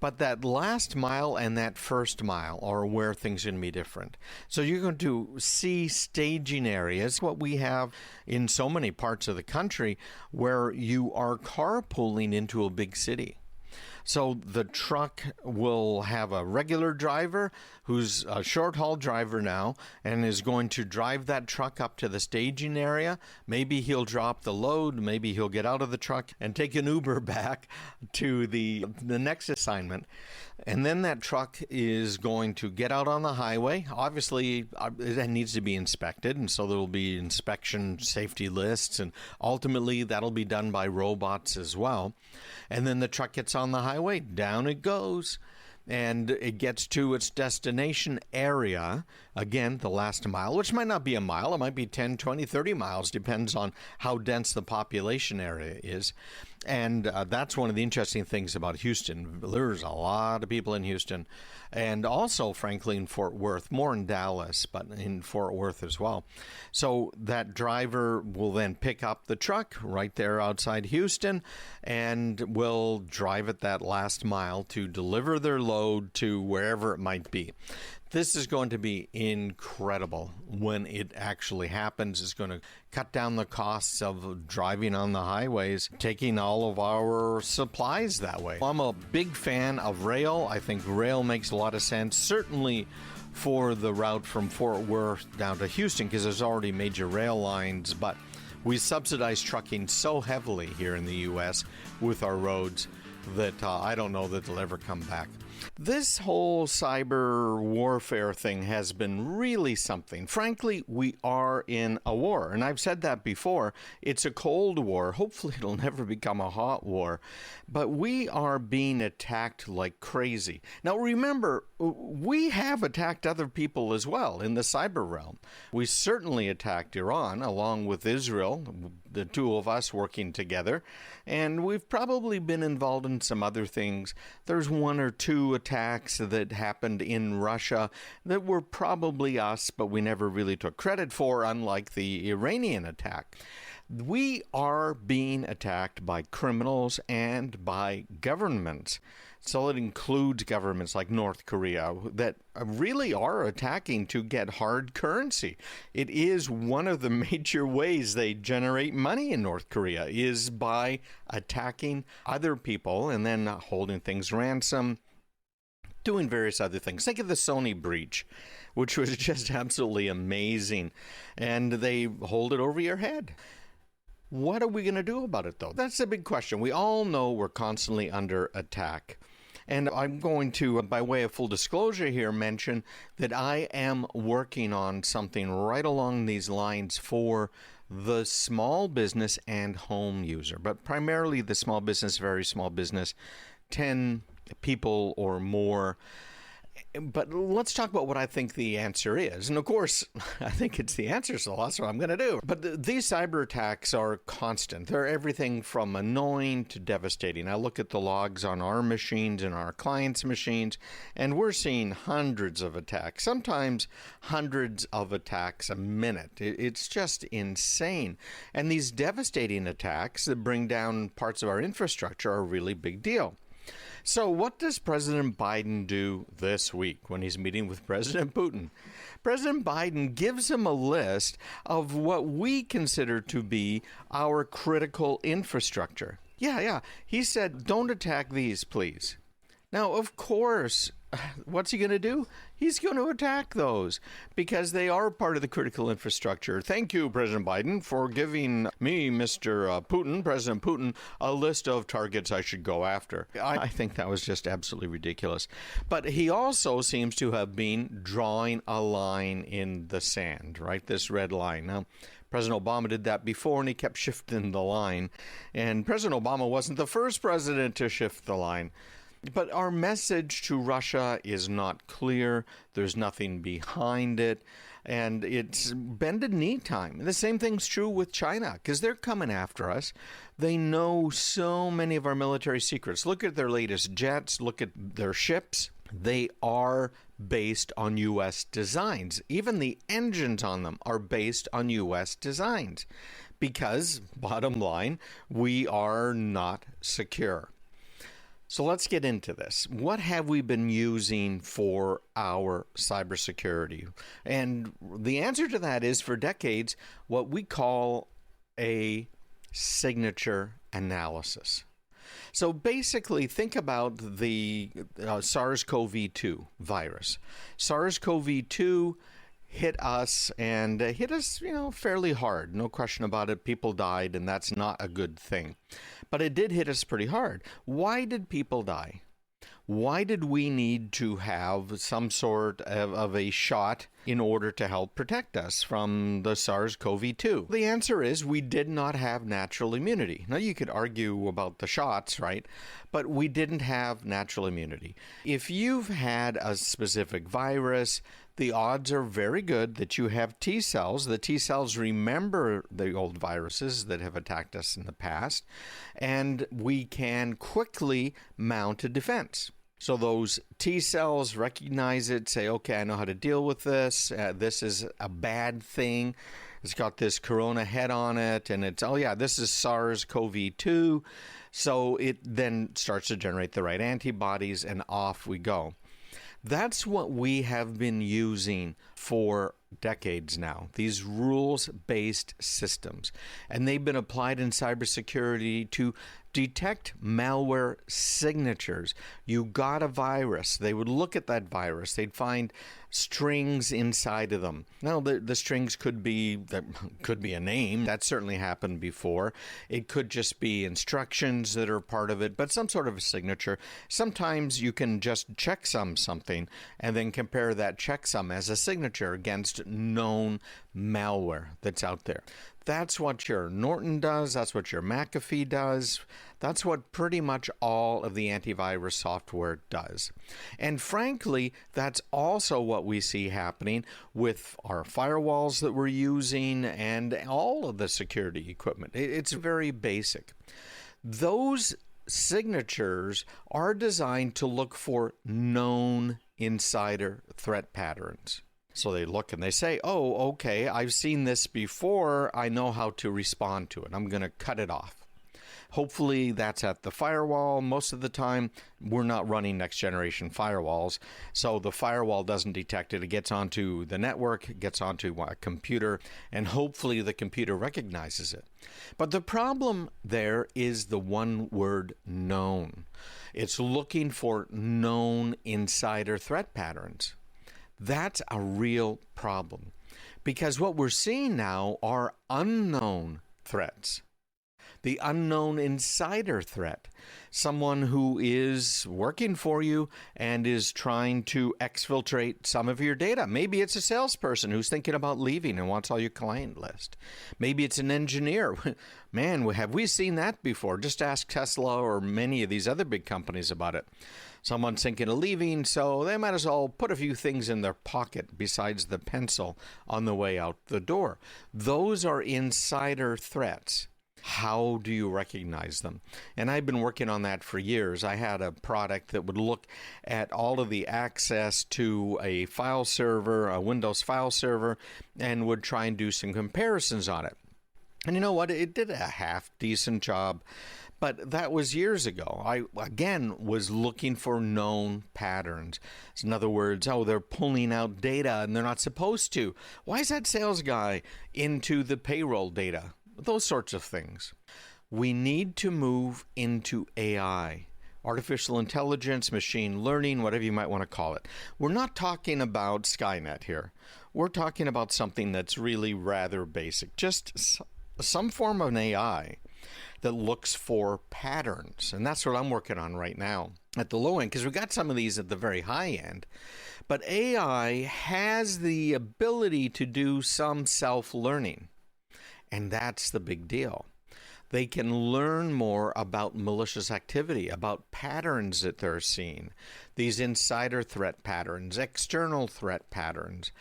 But that last mile and that first mile are where things are going to be different. So you're going to see staging areas, what we have in so many parts of the country, where you are carpooling into a big city. So the truck will have a regular driver who's a short haul driver now and is going to drive that truck up to the staging area. Maybe he'll drop the load. Maybe he'll get out of the truck and take an Uber back to the next assignment. And then that truck is going to get out on the highway. Obviously, it needs to be inspected, and so there will be inspection safety lists, and ultimately that'll be done by robots as well. And then the truck gets on the highway, down it goes, and it gets to its destination area, again, the last mile, which might not be a mile. It might be 10, 20, 30 miles, depends on how dense the population area is. And that's one of the interesting things about Houston. There's a lot of people in Houston, and also, frankly, in Fort Worth, more in Dallas, but in Fort Worth as well. So that driver will then pick up the truck right there outside Houston and will drive it that last mile to deliver their load to wherever it might be. This is going to be incredible when it actually happens. It's going to cut down the costs of driving on the highways, taking all of our supplies that way. I'm a big fan of rail. I think rail makes a lot of sense, certainly for the route from Fort Worth down to Houston, because there's already major rail lines, but we subsidize trucking so heavily here in the U.S. with our roads that I don't know that they'll ever come back. This whole cyber warfare thing has been really something. Frankly, we are in a war, and I've said that before. It's a cold war. Hopefully it'll never become a hot war, but we are being attacked like crazy. Now remember, we have attacked other people as well in the cyber realm. We certainly attacked Iran along with Israel, the two of us working together, and we've probably been involved in some other things. There's one or two attacks that happened in Russia that were probably us, but we never really took credit for, unlike the Iranian attack. We are being attacked by criminals and by governments. So it includes governments like North Korea that really are attacking to get hard currency. It is one of the major ways they generate money in North Korea is by attacking other people and then holding things ransom, doing various other things. Think of the Sony breach, which was just absolutely amazing. And they hold it over your head. What are we going to do about it, though? That's the big question. We all know we're constantly under attack. And I'm going to, by way of full disclosure here, mention that I am working on something right along these lines for the small business and home user, but primarily the small business, very small business, 10 people or more. But let's talk about what I think the answer is. And of course, I think it's the answer, so that's what I'm going to do. But these cyber attacks are constant. They're everything from annoying to devastating. I look at the logs on our machines and our clients' machines, and we're seeing hundreds of attacks, sometimes hundreds of attacks a minute. It's just insane. And these devastating attacks that bring down parts of our infrastructure are a really big deal. So what does President Biden do this week when he's meeting with President Putin? President Biden gives him a list of what we consider to be our critical infrastructure. Yeah. He said, don't attack these, please. Now, of course, what's he going to do? He's going to attack those because they are part of the critical infrastructure. Thank you, President Biden, for giving me, Mr. Putin, President Putin, a list of targets I should go after. I think that was just absolutely ridiculous. But he also seems to have been drawing a line in the sand, right? This red line. Now, President Obama did that before, and he kept shifting the line. And President Obama wasn't the first president to shift the line. But our message to Russia is not clear. There's nothing behind it. And it's bended knee time. The same thing's true with China, because they're coming after us. They know so many of our military secrets. Look at their latest jets. Look at their ships. They are based on U.S. designs. Even the engines on them are based on U.S. designs. Because, bottom line, we are not secure. So let's get into this. What have we been using for our cybersecurity? And the answer to that is, for decades, what we call a signature analysis. So basically, think about the SARS-CoV-2 virus. SARS-CoV-2 hit us and hit us, fairly hard. No question about it. People died, and that's not a good thing. But it did hit us pretty hard. Why did people die? Why did we need to have some sort of a shot in order to help protect us from the SARS-CoV-2? The answer is we did not have natural immunity. Now, you could argue about the shots, right? But we didn't have natural immunity. If you've had a specific virus, the odds are very good that you have T cells. The T cells remember the old viruses that have attacked us in the past, and we can quickly mount a defense. So those T cells recognize it, say, okay, I know how to deal with this. This is a bad thing. It's got this corona head on it, and it's, oh yeah, this is SARS-CoV-2. So it then starts to generate the right antibodies, and off we go. That's what we have been using for decades now, these rules-based systems. And they've been applied in cybersecurity to detect malware signatures. You got a virus. They would look at that virus. They'd find strings inside of them. Now, the strings could be a name. That certainly happened before. It could just be instructions that are part of it, but some sort of a signature. Sometimes you can just checksum something and then compare that checksum as a signature against known malware that's out there. That's what your Norton does. That's what your McAfee does. That's what pretty much all of the antivirus software does. And frankly, that's also what we see happening with our firewalls that we're using and all of the security equipment. It's very basic. Those signatures are designed to look for known insider threat patterns. So they look and they say, oh, okay, I've seen this before. I know how to respond to it. I'm going to cut it off. Hopefully that's at the firewall. Most of the time, we're not running next generation firewalls. So the firewall doesn't detect it. It gets onto the network, it gets onto a computer, and hopefully the computer recognizes it. But the problem there is the one word known. It's looking for known insider threat patterns. That's a real problem because what we're seeing now are unknown threats. The unknown insider threat, someone who is working for you and is trying to exfiltrate some of your data. Maybe it's a salesperson who's thinking about leaving and wants all your client list. Maybe it's an engineer. Man, have we seen that before? Just ask Tesla or many of these other big companies about it. Someone's thinking of leaving, so they might as well put a few things in their pocket besides the pencil on the way out the door. Those are insider threats. How do you recognize them? And I've been working on that for years. I had a product that would look at all of the access to a file server, a Windows file server, and would try and do some comparisons on it. And you know what? It did a half-decent job. But that was years ago. I, again, was looking for known patterns. So in other words, they're pulling out data and they're not supposed to. Why is that sales guy into the payroll data? Those sorts of things. We need to move into AI, artificial intelligence, machine learning, whatever you might want to call it. We're not talking about Skynet here. We're talking about something that's really rather basic. Just some form of an AI that looks for patterns. And that's what I'm working on right now at the low end, because we've got some of these at the very high end. But AI has the ability to do some self-learning. And that's the big deal. They can learn more about malicious activity, about patterns that they're seeing, these insider threat patterns, external threat patterns.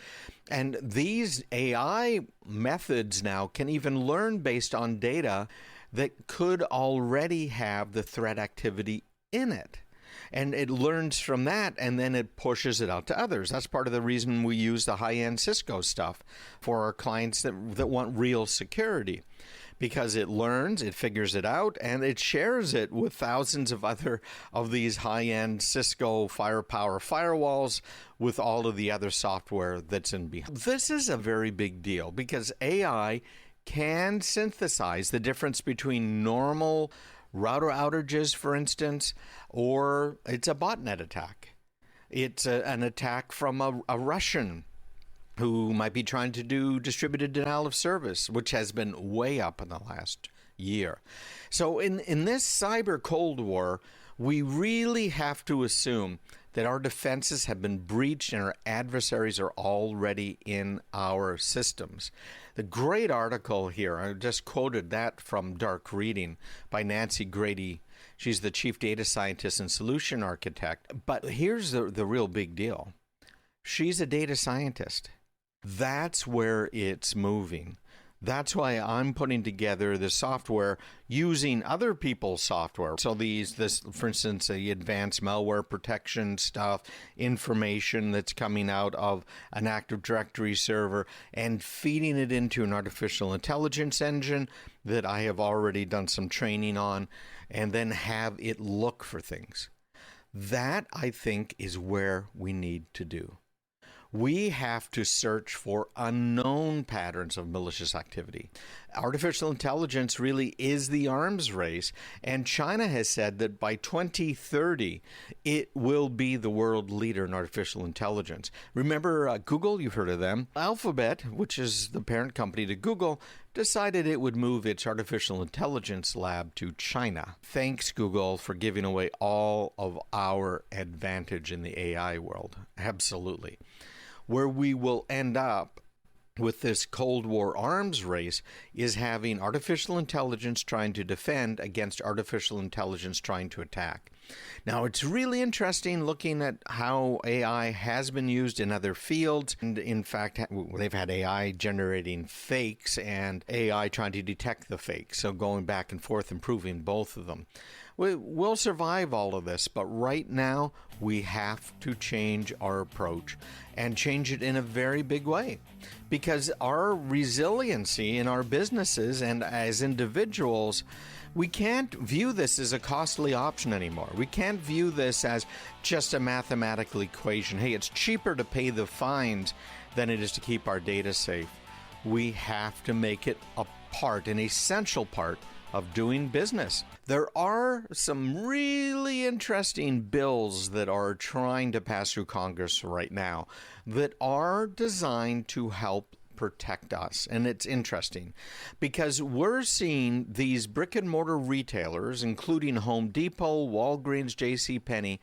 And these AI methods now can even learn based on data that could already have the threat activity in it. And it learns from that, and then it pushes it out to others. That's part of the reason we use the high-end Cisco stuff for our clients that want real security. Because it learns, it figures it out, and it shares it with thousands of other of these high-end Cisco firepower firewalls with all of the other software that's in behind. This is a very big deal because AI can synthesize the difference between normal router outages, for instance, or it's a botnet attack. It's an attack from a Russian who might be trying to do distributed denial of service, which has been way up in the last year. So in this cyber Cold War, we really have to assume that our defenses have been breached and our adversaries are already in our systems. The great article here, I just quoted that from Dark Reading by Nancy Grady. She's the chief data scientist and solution architect. But here's the real big deal. She's a data scientist. That's where it's moving. That's why I'm putting together the software using other people's software. So for instance, the advanced malware protection stuff, information that's coming out of an Active Directory server, and feeding it into an artificial intelligence engine that I have already done some training on, and then have it look for things. That, I think, is where we need to do. We have to search for unknown patterns of malicious activity. Artificial intelligence really is the arms race, and China has said that by 2030, it will be the world leader in artificial intelligence. Remember Google? You've heard of them. Alphabet, which is the parent company to Google, decided it would move its artificial intelligence lab to China. Thanks, Google, for giving away all of our advantage in the AI world. Absolutely. Where we will end up with this Cold War arms race is having artificial intelligence trying to defend against artificial intelligence trying to attack. Now, it's really interesting looking at how AI has been used in other fields. And in fact, they've had AI generating fakes and AI trying to detect the fakes. So going back and forth, improving both of them. We'll survive all of this, but right now we have to change our approach and change it in a very big way, because our resiliency in our businesses and as individuals, we can't view this as a costly option anymore. We can't view this as just a mathematical equation. Hey, it's cheaper to pay the fines than it is to keep our data safe. We have to make it an essential part of doing business. There are some really interesting bills that are trying to pass through Congress right now that are designed to help protect us. And it's interesting because we're seeing these brick and mortar retailers, including Home Depot, Walgreens, JCPenney,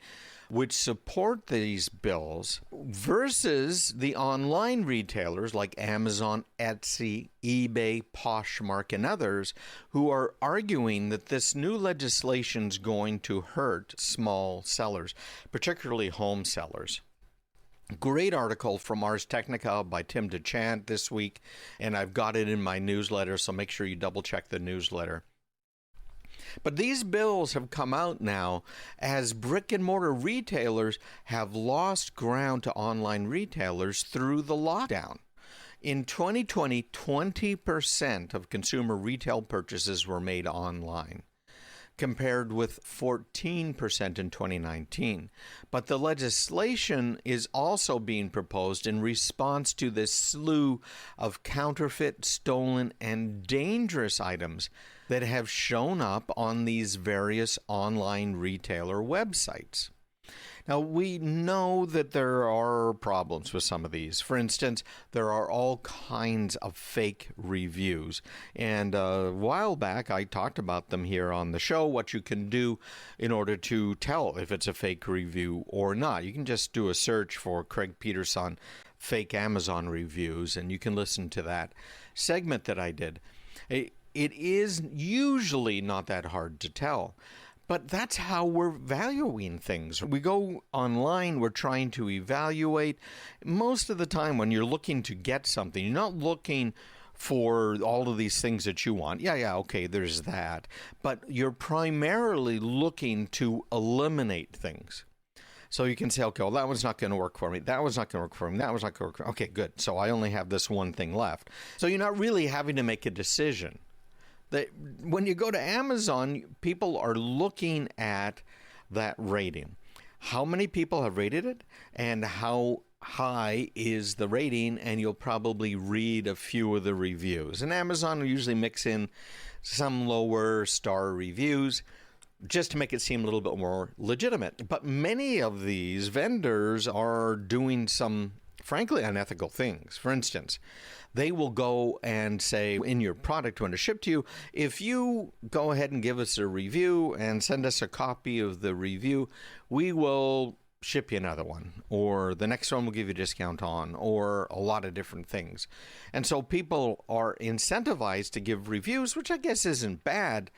which support these bills versus the online retailers like Amazon, Etsy, eBay, Poshmark, and others who are arguing that this new legislation is going to hurt small sellers, particularly home sellers. Great article from Ars Technica by Tim DeChant this week, and I've got it in my newsletter, so make sure you double check the newsletter. But these bills have come out now as brick and mortar retailers have lost ground to online retailers through the lockdown. In 2020, 20% of consumer retail purchases were made online, compared with 14% in 2019. But the legislation is also being proposed in response to this slew of counterfeit, stolen, and dangerous items that have shown up on these various online retailer websites. Now, we know that there are problems with some of these. For instance, there are all kinds of fake reviews. And a while back, I talked about them here on the show, what you can do in order to tell if it's a fake review or not. You can just do a search for Craig Peterson fake Amazon reviews, and you can listen to that segment that I did. It is usually not that hard to tell. But that's how we're valuing things. We go online, we're trying to evaluate. Most of the time when you're looking to get something, you're not looking for all of these things that you want. Yeah, okay, there's that. But you're primarily looking to eliminate things. So you can say, okay, well, that one's not going to work for me. That one's not going to work for me. That one's not going to work for me. Okay, good. So I only have this one thing left. So you're not really having to make a decision. When you go to Amazon, people are looking at that rating. How many people have rated it and how high is the rating? And you'll probably read a few of the reviews. And Amazon will usually mix in some lower star reviews. just to make it seem a little bit more legitimate. But many of these vendors are doing some, frankly, unethical things. For instance, they will go and say in your product when it's shipped to you, if you go ahead and give us a review and send us a copy of the review, we will ship you another one, or the next one will give you a discount on, or a lot of different things. And so people are incentivized to give reviews, which I guess isn't bad.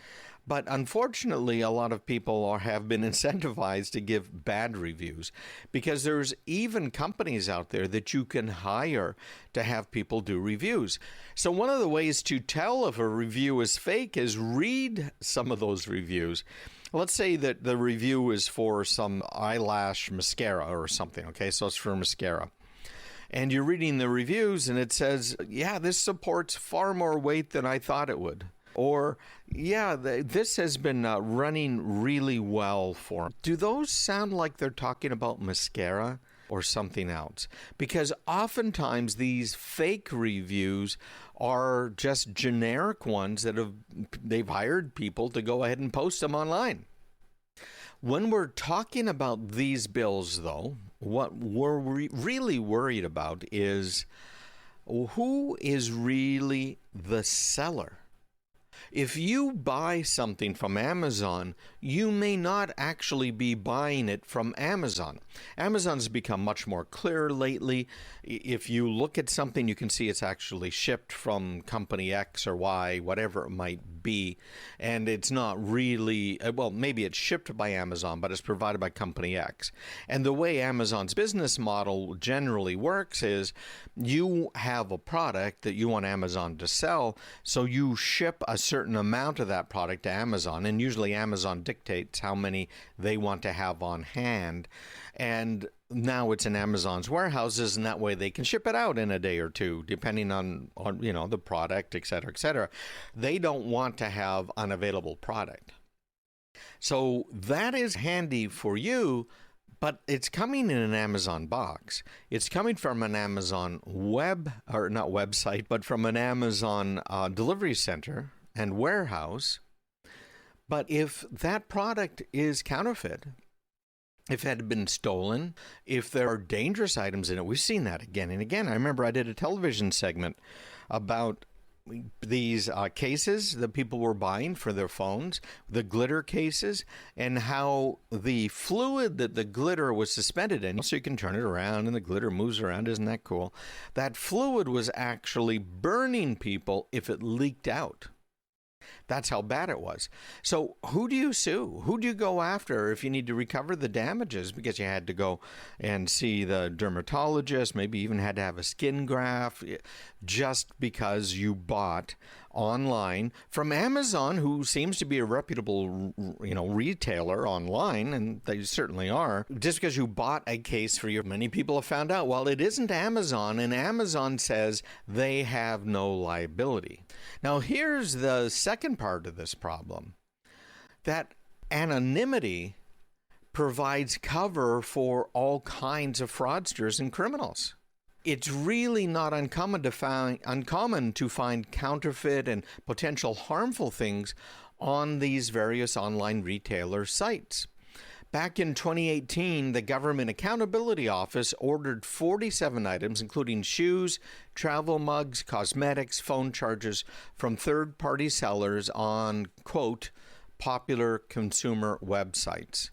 But unfortunately, a lot of people have been incentivized to give bad reviews, because there's even companies out there that you can hire to have people do reviews. So one of the ways to tell if a review is fake is read some of those reviews. Let's say that the review is for some eyelash mascara or something, okay? So it's for mascara. And you're reading the reviews and it says, yeah, this supports far more weight than I thought it would. Or, yeah, this has been running really well for them. Do those sound like they're talking about mascara or something else? Because oftentimes these fake reviews are just generic ones that they've hired people to go ahead and post them online. When we're talking about these bills, though, what we're really worried about is who is really the seller. If you buy something from Amazon, you may not actually be buying it from Amazon. Amazon's become much more clear lately. If you look at something, you can see it's actually shipped from company X or Y, whatever it might be. And it's not really, well, maybe it's shipped by Amazon, but it's provided by company X. And the way Amazon's business model generally works is you have a product that you want Amazon to sell, so you ship a certain amount of that product to Amazon, and usually Amazon dictates how many they want to have on hand. And now it's in Amazon's warehouses, and that way they can ship it out in a day or two, depending on the product, et cetera, et cetera. They don't want to have unavailable product. So that is handy for you, but it's coming in an Amazon box. It's coming from an Amazon not website, but from an Amazon delivery center and warehouse. But if that product is counterfeit, if it had been stolen, if there are dangerous items in it, we've seen that again and again. I remember I did a television segment about these cases that people were buying for their phones, the glitter cases, and how the fluid that the glitter was suspended in, so you can turn it around and the glitter moves around. Isn't that cool? That fluid was actually burning people if it leaked out. That's how bad it was. So who do you sue? Who do you go after if you need to recover the damages because you had to go and see the dermatologist, maybe even had to have a skin graft, just because you bought online from Amazon, who seems to be a reputable, retailer online, and they certainly are. Just because you bought a case for you, many people have found out, well, it isn't Amazon, and Amazon says they have no liability. Now, here's the second part of this problem, that anonymity provides cover for all kinds of fraudsters and criminals. It's really not uncommon to find counterfeit and potential harmful things on these various online retailer sites. Back in 2018, the Government Accountability Office ordered 47 items, including shoes, travel mugs, cosmetics, phone chargers, from third-party sellers on, quote, popular consumer websites.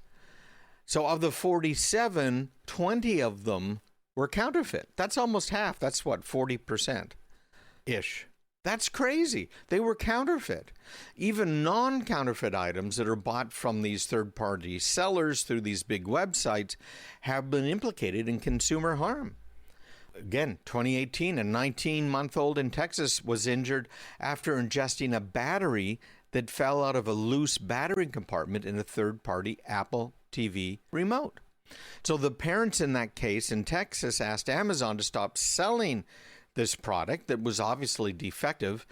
So of the 47, 20 of them were counterfeit. That's almost half. That's what, 40%-ish. That's crazy. They were counterfeit. Even non-counterfeit items that are bought from these third-party sellers through these big websites have been implicated in consumer harm. Again, 2018, a 19-month-old in Texas was injured after ingesting a battery that fell out of a loose battery compartment in a third-party Apple TV remote. So the parents in that case in Texas asked Amazon to stop selling this product that was obviously defective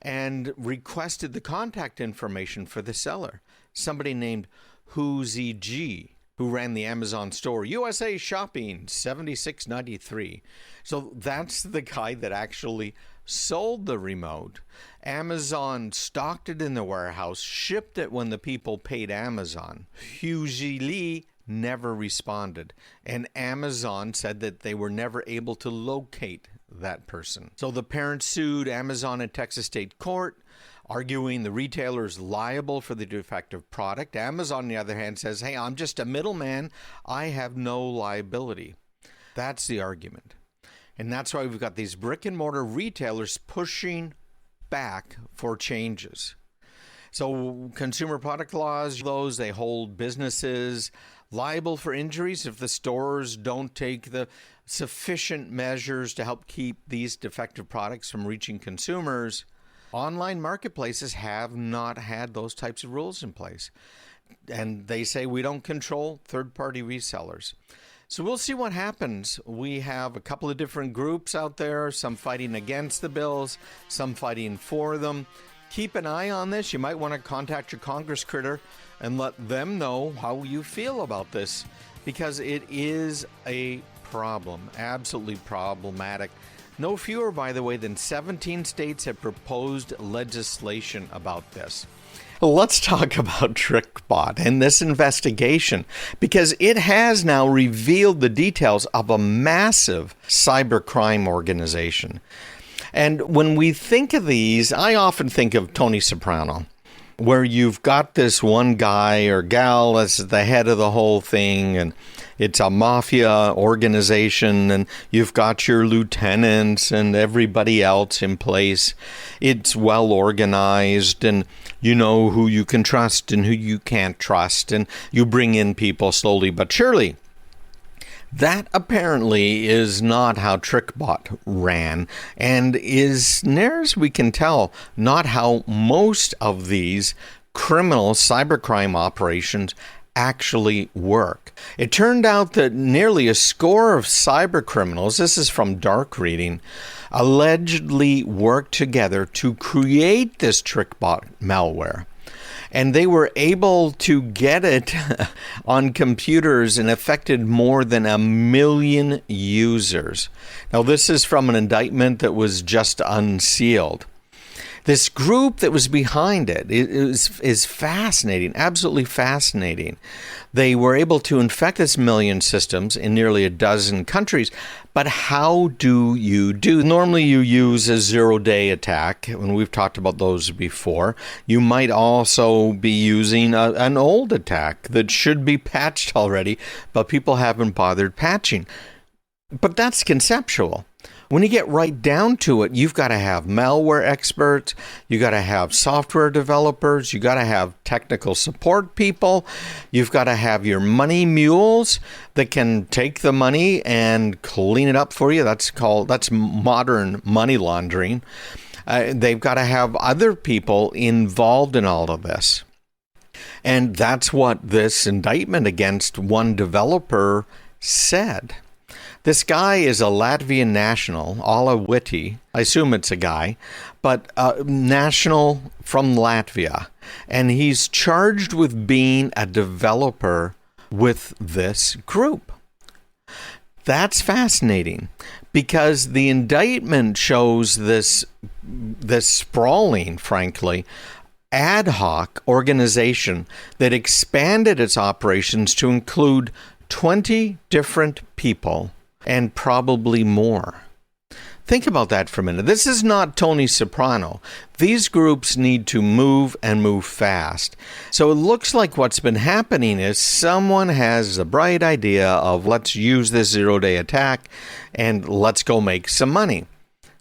and requested the contact information for the seller, somebody named Whozy G. who ran the Amazon store. USA Shopping, $76.93. So that's the guy that actually sold the remote. Amazon stocked it in the warehouse, shipped it when the people paid Amazon. Hugely Lee never responded, and Amazon said that they were never able to locate that person. So the parents sued Amazon in Texas State Court, arguing the retailer is liable for the defective product. Amazon, on the other hand, says, hey, I'm just a middleman. I have no liability. That's the argument. And that's why we've got these brick and mortar retailers pushing back for changes. So consumer product laws, they hold businesses liable for injuries if the stores don't take the sufficient measures to help keep these defective products from reaching consumers. Online marketplaces have not had those types of rules in place. And they say we don't control third-party resellers. So we'll see what happens. We have a couple of different groups out there, some fighting against the bills, some fighting for them. Keep an eye on this. You might want to contact your Congress critter and let them know how you feel about this, because it is a problem, absolutely problematic. No fewer, by the way, than 17 states have proposed legislation about this. Let's talk about TrickBot and this investigation, because it has now revealed the details of a massive cybercrime organization. And when we think of these, I often think of Tony Soprano, where you've got this one guy or gal as the head of the whole thing, and it's a mafia organization, and you've got your lieutenants and everybody else in place. It's well organized, and you know who you can trust and who you can't trust, and you bring in people slowly but surely. That apparently is not how TrickBot ran, and is, near as we can tell, not how most of these criminal cybercrime operations actually work. It turned out that nearly a score of cyber criminals, this is from Dark Reading, allegedly worked together to create this TrickBot malware. And they were able to get it on computers and affected more than 1 million users. Now, this is from an indictment that was just unsealed. This group that was behind it is fascinating, absolutely fascinating. They were able to infect this 1 million systems in nearly a dozen countries. But how do you do? Normally you use a zero-day attack, and we've talked about those before. You might also be using an old attack that should be patched already, but people haven't bothered patching. But that's conceptual. When you get right down to it, you've got to have malware experts, you got to have software developers, you got to have technical support people, you've got to have your money mules that can take the money and clean it up for you. That's modern money laundering. They've got to have other people involved in all of this. And that's what this indictment against one developer said. This guy is a Latvian national, Alla Witti. I assume it's a guy, but national from Latvia. And he's charged with being a developer with this group. That's fascinating, because the indictment shows this sprawling, frankly, ad hoc organization that expanded its operations to include 20 different people. And probably more. Think about that for a minute. This is not Tony Soprano. These groups need to move and move fast. So it looks like what's been happening is someone has a bright idea of, let's use this zero-day attack and let's go make some money.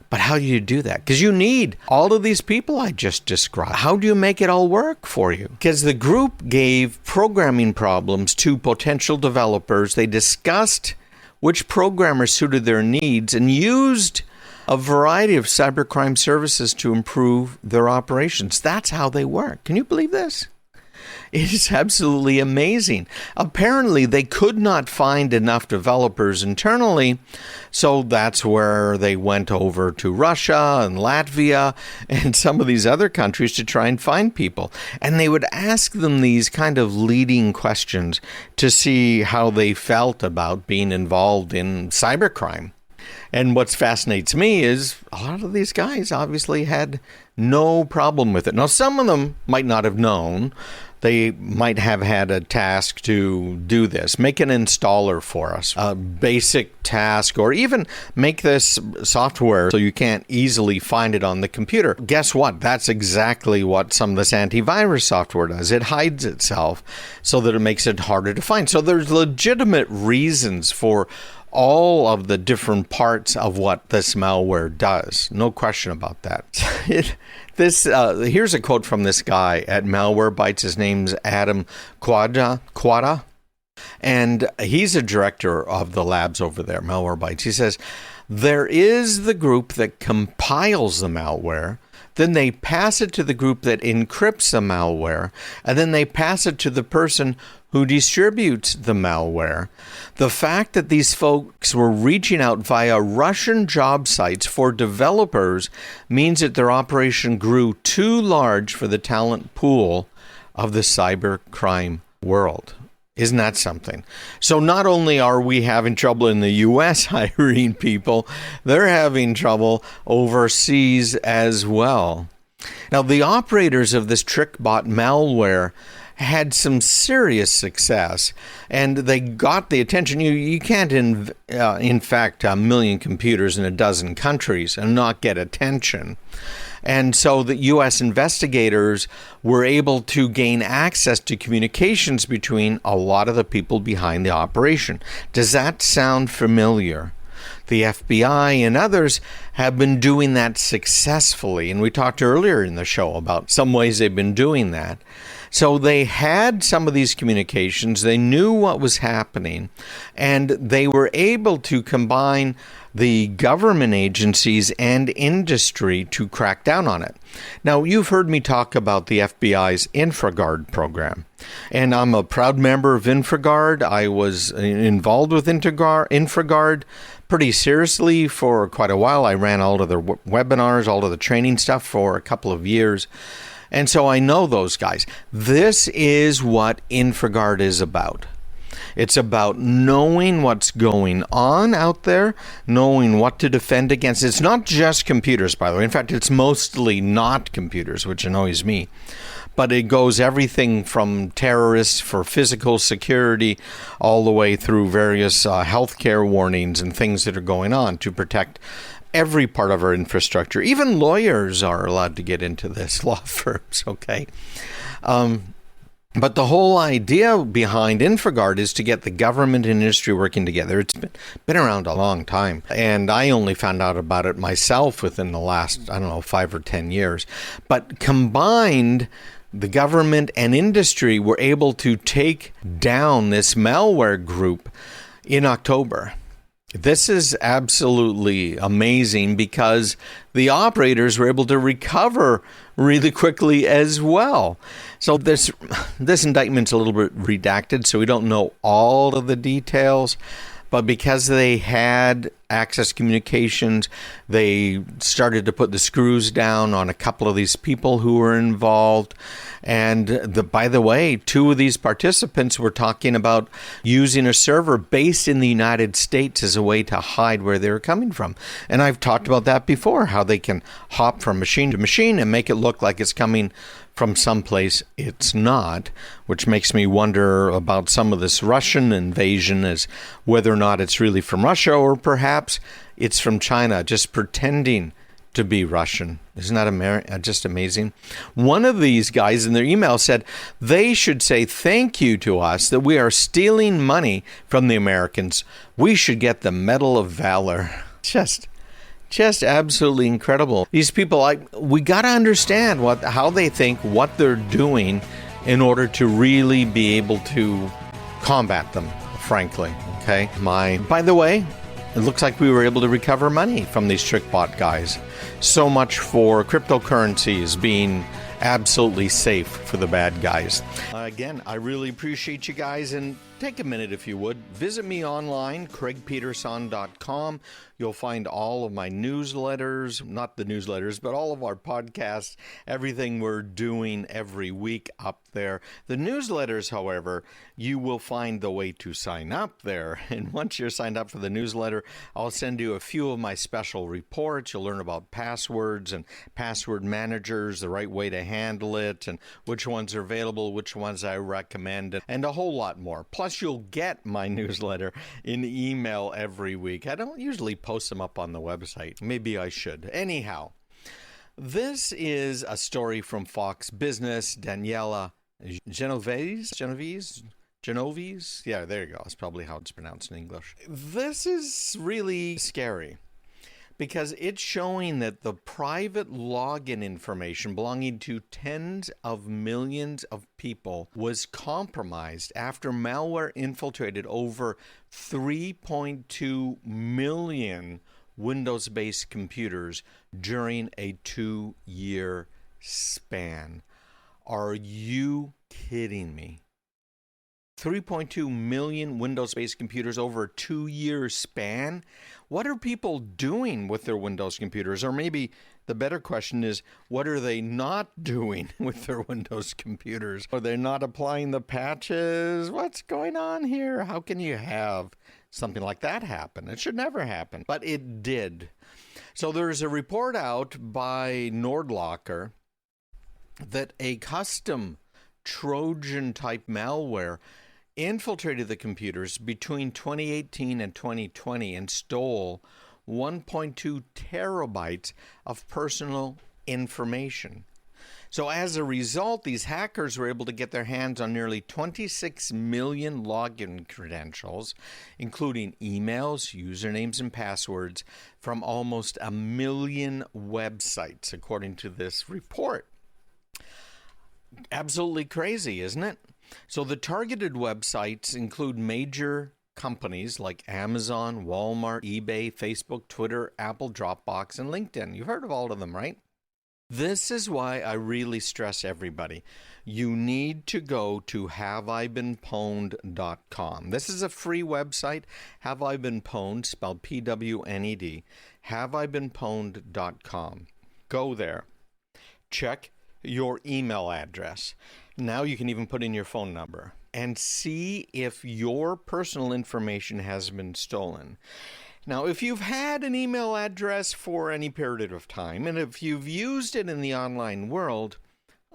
But how do you do that? Because you need all of these people I just described. How do you make it all work for you? Because the group gave programming problems to potential developers. They discussed which programmers suited their needs and used a variety of cybercrime services to improve their operations. That's how they work. Can you believe this? It is absolutely amazing. Apparently, they could not find enough developers internally, so that's where they went over to Russia and Latvia and some of these other countries to try and find people. And they would ask them these kind of leading questions to see how they felt about being involved in cybercrime. And what fascinates me is a lot of these guys obviously had no problem with it. Now, some of them might not have known. They might have had a task to do this, make an installer for us, a basic task, or even make this software so you can't easily find it on the computer. Guess what? That's exactly what some of this antivirus software does. It hides itself so that it makes it harder to find. So there's legitimate reasons for all of the different parts of what this malware does. No question about that. Here's a quote from this guy at Malwarebytes. His name's Adam Quada, and he's a director of the labs over there, Malwarebytes. He says, there is the group that compiles the malware, then they pass it to the group that encrypts the malware, and then they pass it to the person who distributes the malware. The fact that these folks were reaching out via Russian job sites for developers means that their operation grew too large for the talent pool of the cybercrime world. Isn't that something? So not only are we having trouble in the U.S. hiring people, they're having trouble overseas as well. Now, the operators of this TrickBot malware had some serious success, and they got the attention. You can't infect a million computers in a dozen countries and not get attention. And so the U.S. investigators were able to gain access to communications between a lot of the people behind the operation. Does that sound familiar? The FBI and others have been doing that successfully, and we talked earlier in the show about some ways they've been doing that. So they had some of these communications, they knew what was happening, and they were able to combine the government agencies and industry to crack down on it. Now, you've heard me talk about the FBI's InfraGard program, and I'm a proud member of InfraGard. I was involved with InfraGard pretty seriously for quite a while. I ran all of their webinars, all of the training stuff for a couple of years. And so I know those guys. This is what InfraGard is about. It's about knowing what's going on out there, knowing what to defend against. It's not just computers, by the way. In fact, it's mostly not computers, which annoys me. But it goes everything from terrorists for physical security all the way through various healthcare warnings and things that are going on to protect every part of our infrastructure. Even lawyers are allowed to get into this, law firms, okay? But the whole idea behind InfraGard is to get the government and industry working together. It's been around a long time, and I only found out about it myself within the last, 5 or 10 years. But combined, the government and industry were able to take down this malware group in October. This is absolutely amazing because the operators were able to recover really quickly as well. So this indictment's a little bit redacted, so we don't know all of the details. But because they had access communications, they started to put the screws down on a couple of these people who were involved. And by the way, 2 of these participants were talking about using a server based in the United States as a way to hide where they were coming from. And I've talked about that before, how they can hop from machine to machine and make it look like it's coming from someplace it's not, which makes me wonder about some of this Russian invasion, as whether or not it's really from Russia or perhaps it's from China, just pretending to be Russian. Isn't that just amazing? One of these guys in their email said they should say thank you to us that we are stealing money from the Americans. We should get the Medal of Valor. Just absolutely incredible. These people, we got to understand how they think, what they're doing in order to really be able to combat them, frankly. Okay. By the way, it looks like we were able to recover money from these TrickBot guys. So much for cryptocurrencies being absolutely safe for the bad guys. Again, I really appreciate you guys, and take a minute if you would. Visit me online, craigpeterson.com. You'll find all of my newsletters, not the newsletters, but all of our podcasts, everything we're doing every week up there. The newsletters, however, you will find the way to sign up there. And once you're signed up for the newsletter, I'll send you a few of my special reports. You'll learn about passwords and password managers, the right way to handle it, and which ones are available, which ones I recommend, and a whole lot more. Plus, you'll get my newsletter in email every week. I don't usually post them up on the website. Maybe I should. Anyhow, this is a story from Fox Business. Daniela Genovese? Yeah, there you go. That's probably how it's pronounced in English. This is really scary because it's showing that the private login information belonging to tens of millions of people was compromised after malware infiltrated over 3.2 million Windows-based computers during a 2-year span. Are you kidding me? 3.2 million Windows-based computers over a 2-year span? What are people doing with their Windows computers? Or maybe the better question is, what are they not doing with their Windows computers? Are they not applying the patches? What's going on here? How can you have something like that happen? It should never happen, but it did. So there's a report out by NordLocker that a custom Trojan type malware infiltrated the computers between 2018 and 2020 and stole 1.2 terabytes of personal information. So as a result, these hackers were able to get their hands on nearly 26 million login credentials, including emails, usernames, and passwords from almost 1 million websites, according to this report. Absolutely crazy, isn't it? So the targeted websites include major companies like Amazon, Walmart, eBay, Facebook, Twitter, Apple, Dropbox, and LinkedIn. You've heard of all of them, right? This is why I really stress everybody. You need to go to haveibeenpwned.com. This is a free website, Have I Been Pwned, spelled P-W-N-E-D, haveibeenpwned.com. Go there. Check your email address. Now you can even put in your phone number and see if your personal information has been stolen. Now, if you've had an email address for any period of time, and if you've used it in the online world,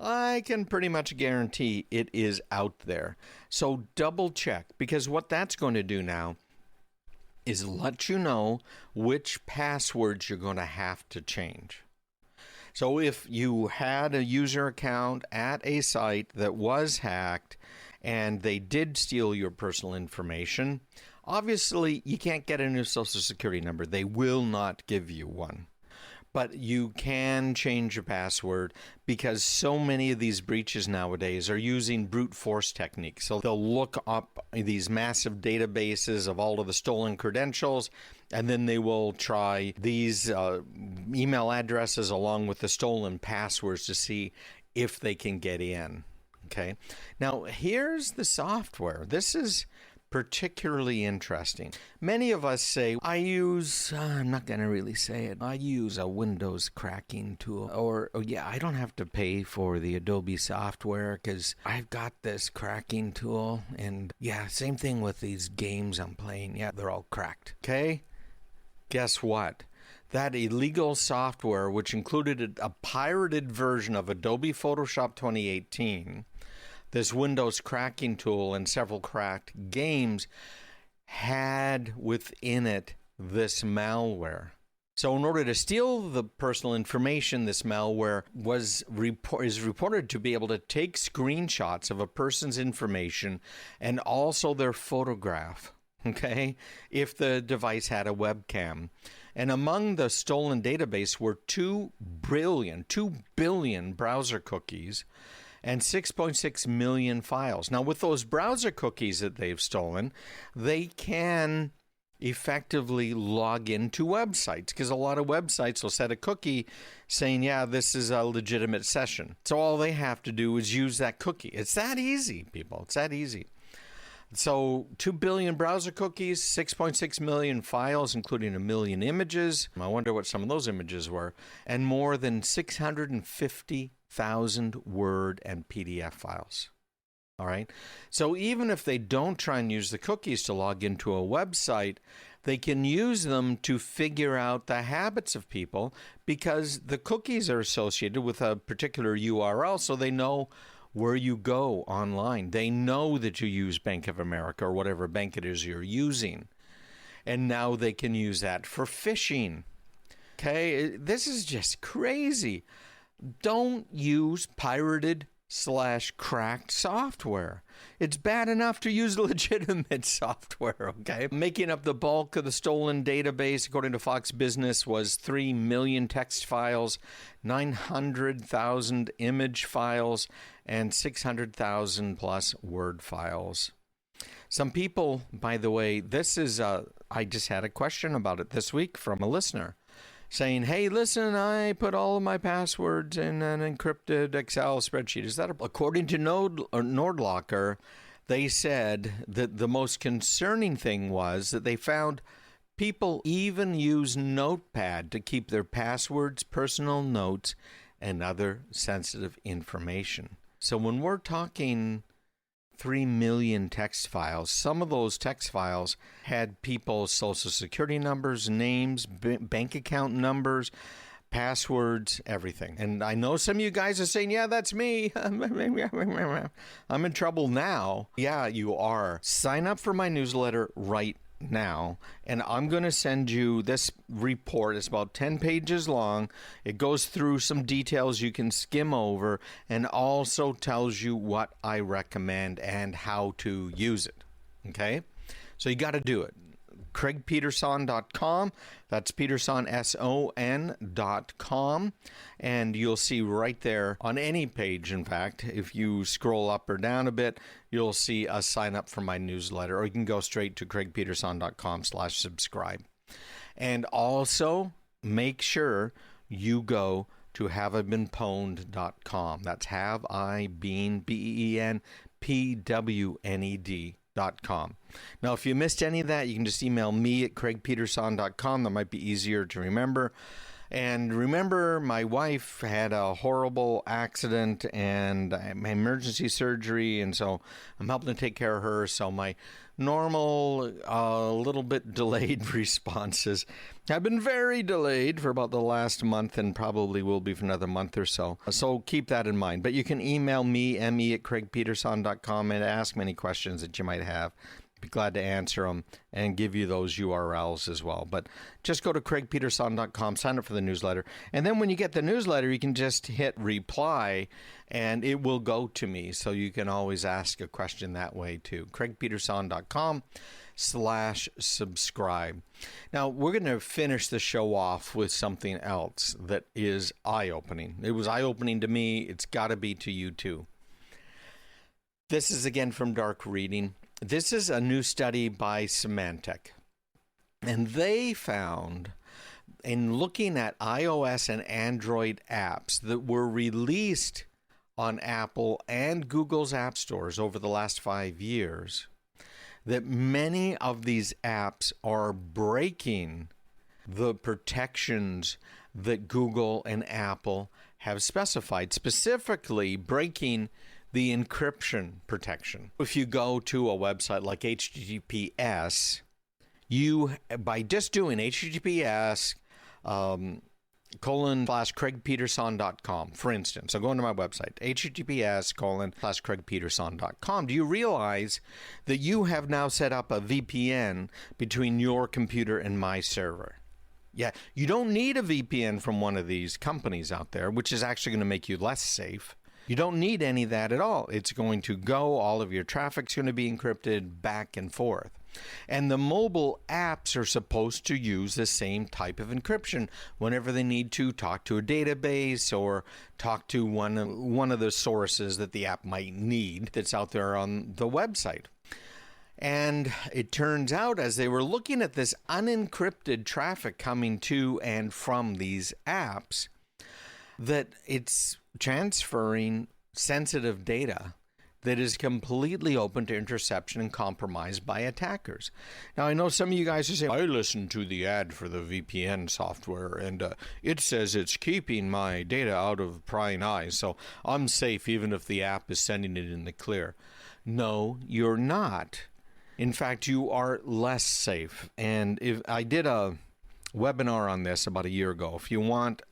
I can pretty much guarantee it is out there. So double check, because what that's going to do now is let you know which passwords you're going to have to change. So if you had a user account at a site that was hacked and they did steal your personal information, obviously you can't get a new social security number. They will not give you one. But you can change your password because so many of these breaches nowadays are using brute force techniques. So they'll look up these massive databases of all of the stolen credentials, and then they will try these email addresses along with the stolen passwords to see if they can get in. Okay. Now, here's the software. This is particularly interesting. Many of us say, I use a Windows cracking tool. Or I don't have to pay for the Adobe software because I've got this cracking tool. And same thing with these games I'm playing. Yeah, they're all cracked. Okay? Guess what? That illegal software, which included a pirated version of Adobe Photoshop 2018, this Windows cracking tool, and several cracked games, had within it this malware. So in order to steal the personal information, this malware is reported to be able to take screenshots of a person's information and also their photograph, okay, if the device had a webcam. And among the stolen database were 2 billion browser cookies and 6.6 million files. Now, with those browser cookies that they've stolen, they can effectively log into websites, because a lot of websites will set a cookie saying, yeah, this is a legitimate session. So all they have to do is use that cookie. It's that easy, people. It's that easy. So 2 billion browser cookies, 6.6 million files, including 1 million images. I wonder what some of those images were. And more than 650,000 Word and PDF files. All right. So even if they don't try and use the cookies to log into a website, they can use them to figure out the habits of people, because the cookies are associated with a particular URL, so they know where you go online. They know that you use Bank of America or whatever bank it is you're using. And now they can use that for phishing. Okay, this is just crazy. Don't use pirated/cracked software. It's bad enough to use legitimate software, okay? Making up the bulk of the stolen database, according to Fox Business, was 3 million text files, 900,000 image files, and 600,000 plus Word files. Some people, by the way, I just had a question about it this week from a listener, saying, hey, listen, I put all of my passwords in an encrypted Excel spreadsheet. Is that according to NordLocker, they said that the most concerning thing was that they found people even use Notepad to keep their passwords, personal notes, and other sensitive information. So when we're talking 3 million text files, some of those text files had people's social security numbers, names, bank account numbers, passwords, everything. And I know some of you guys are saying, yeah, that's me. I'm in trouble now. Yeah, you are. Sign up for my newsletter right now, and I'm going to send you this report. It's about 10 pages long. It goes through some details you can skim over and also tells you what I recommend and how to use it. Okay? So you got to do it. CraigPeterson.com. That's PetersonSON.com. And you'll see right there on any page, in fact, if you scroll up or down a bit, you'll see a sign up for my newsletter, or you can go straight to CraigPeterson.com/subscribe. And also make sure you go to haveibeenpwned.com. That's haveibeenpwned.com. Now, if you missed any of that, you can just email me at craigpeterson.com. That might be easier to remember. And remember, my wife had a horrible accident and emergency surgery, and so I'm helping to take care of her. So my normal, little bit delayed responses have been very delayed for about the last month, and probably will be for another month or so. So keep that in mind. But you can email me, me@craigpeterson.com, and ask me any questions that you might have. Be glad to answer them and give you those URLs as well. But just go to CraigPeterson.com, sign up for the newsletter. And then when you get the newsletter, you can just hit reply and it will go to me. So you can always ask a question that way too. CraigPeterson.com/subscribe. Now, we're going to finish the show off with something else that is eye-opening. It was eye-opening to me. It's got to be to you too. This is again from Dark Reading. This is a new study by Symantec, and they found, in looking at iOS and Android apps that were released on Apple and Google's app stores over the last 5 years, that many of these apps are breaking the protections that Google and Apple have specified, specifically breaking the encryption protection. If you go to a website like HTTPS, by just doing HTTPS :/CraigPeterson.com, for instance. So going to my website, HTTPS:/CraigPeterson.com. Do you realize that you have now set up a VPN between your computer and my server? Yeah, you don't need a VPN from one of these companies out there, which is actually going to make you less safe. You don't need any of that at all. It's going to go, all of your traffic's going to be encrypted back and forth. And the mobile apps are supposed to use the same type of encryption whenever they need to talk to a database or talk to one of the sources that the app might need that's out there on the website. And it turns out, as they were looking at this unencrypted traffic coming to and from these apps, that it's transferring sensitive data that is completely open to interception and compromise by attackers. Now, I know some of you guys are saying, I listened to the ad for the VPN software, and it says it's keeping my data out of prying eyes, so I'm safe even if the app is sending it in the clear. No, you're not. In fact, you are less safe. And if I did a webinar on this about a year ago. If you want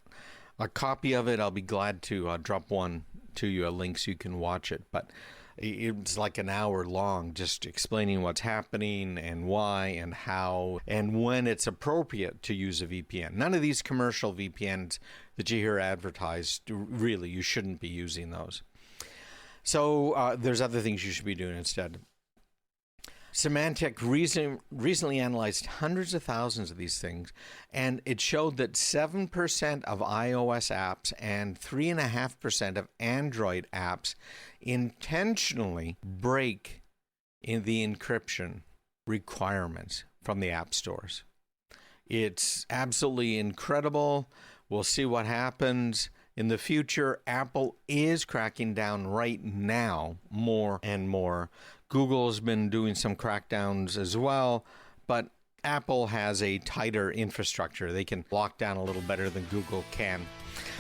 a copy of it, I'll be glad to drop one to you, a link so you can watch it. But it's like an hour long, just explaining what's happening and why and how and when it's appropriate to use a VPN. None of these commercial VPNs that you hear advertised, really, you shouldn't be using those. So there's other things you should be doing instead. Symantec recently analyzed hundreds of thousands of these things, and it showed that 7% of iOS apps and 3.5% of Android apps intentionally break in the encryption requirements from the app stores. It's absolutely incredible. We'll see what happens in the future. Apple is cracking down right now more and more. Google's been doing some crackdowns as well, but Apple has a tighter infrastructure. They can lock down a little better than Google can.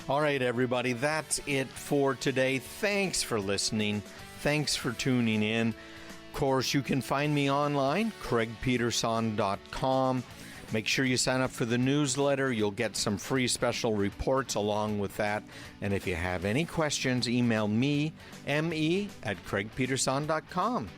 All right, everybody, that's it for today. Thanks for listening. Thanks for tuning in. Of course, you can find me online, craigpeterson.com. Make sure you sign up for the newsletter. You'll get some free special reports along with that. And if you have any questions, email me, me@craigpeterson.com.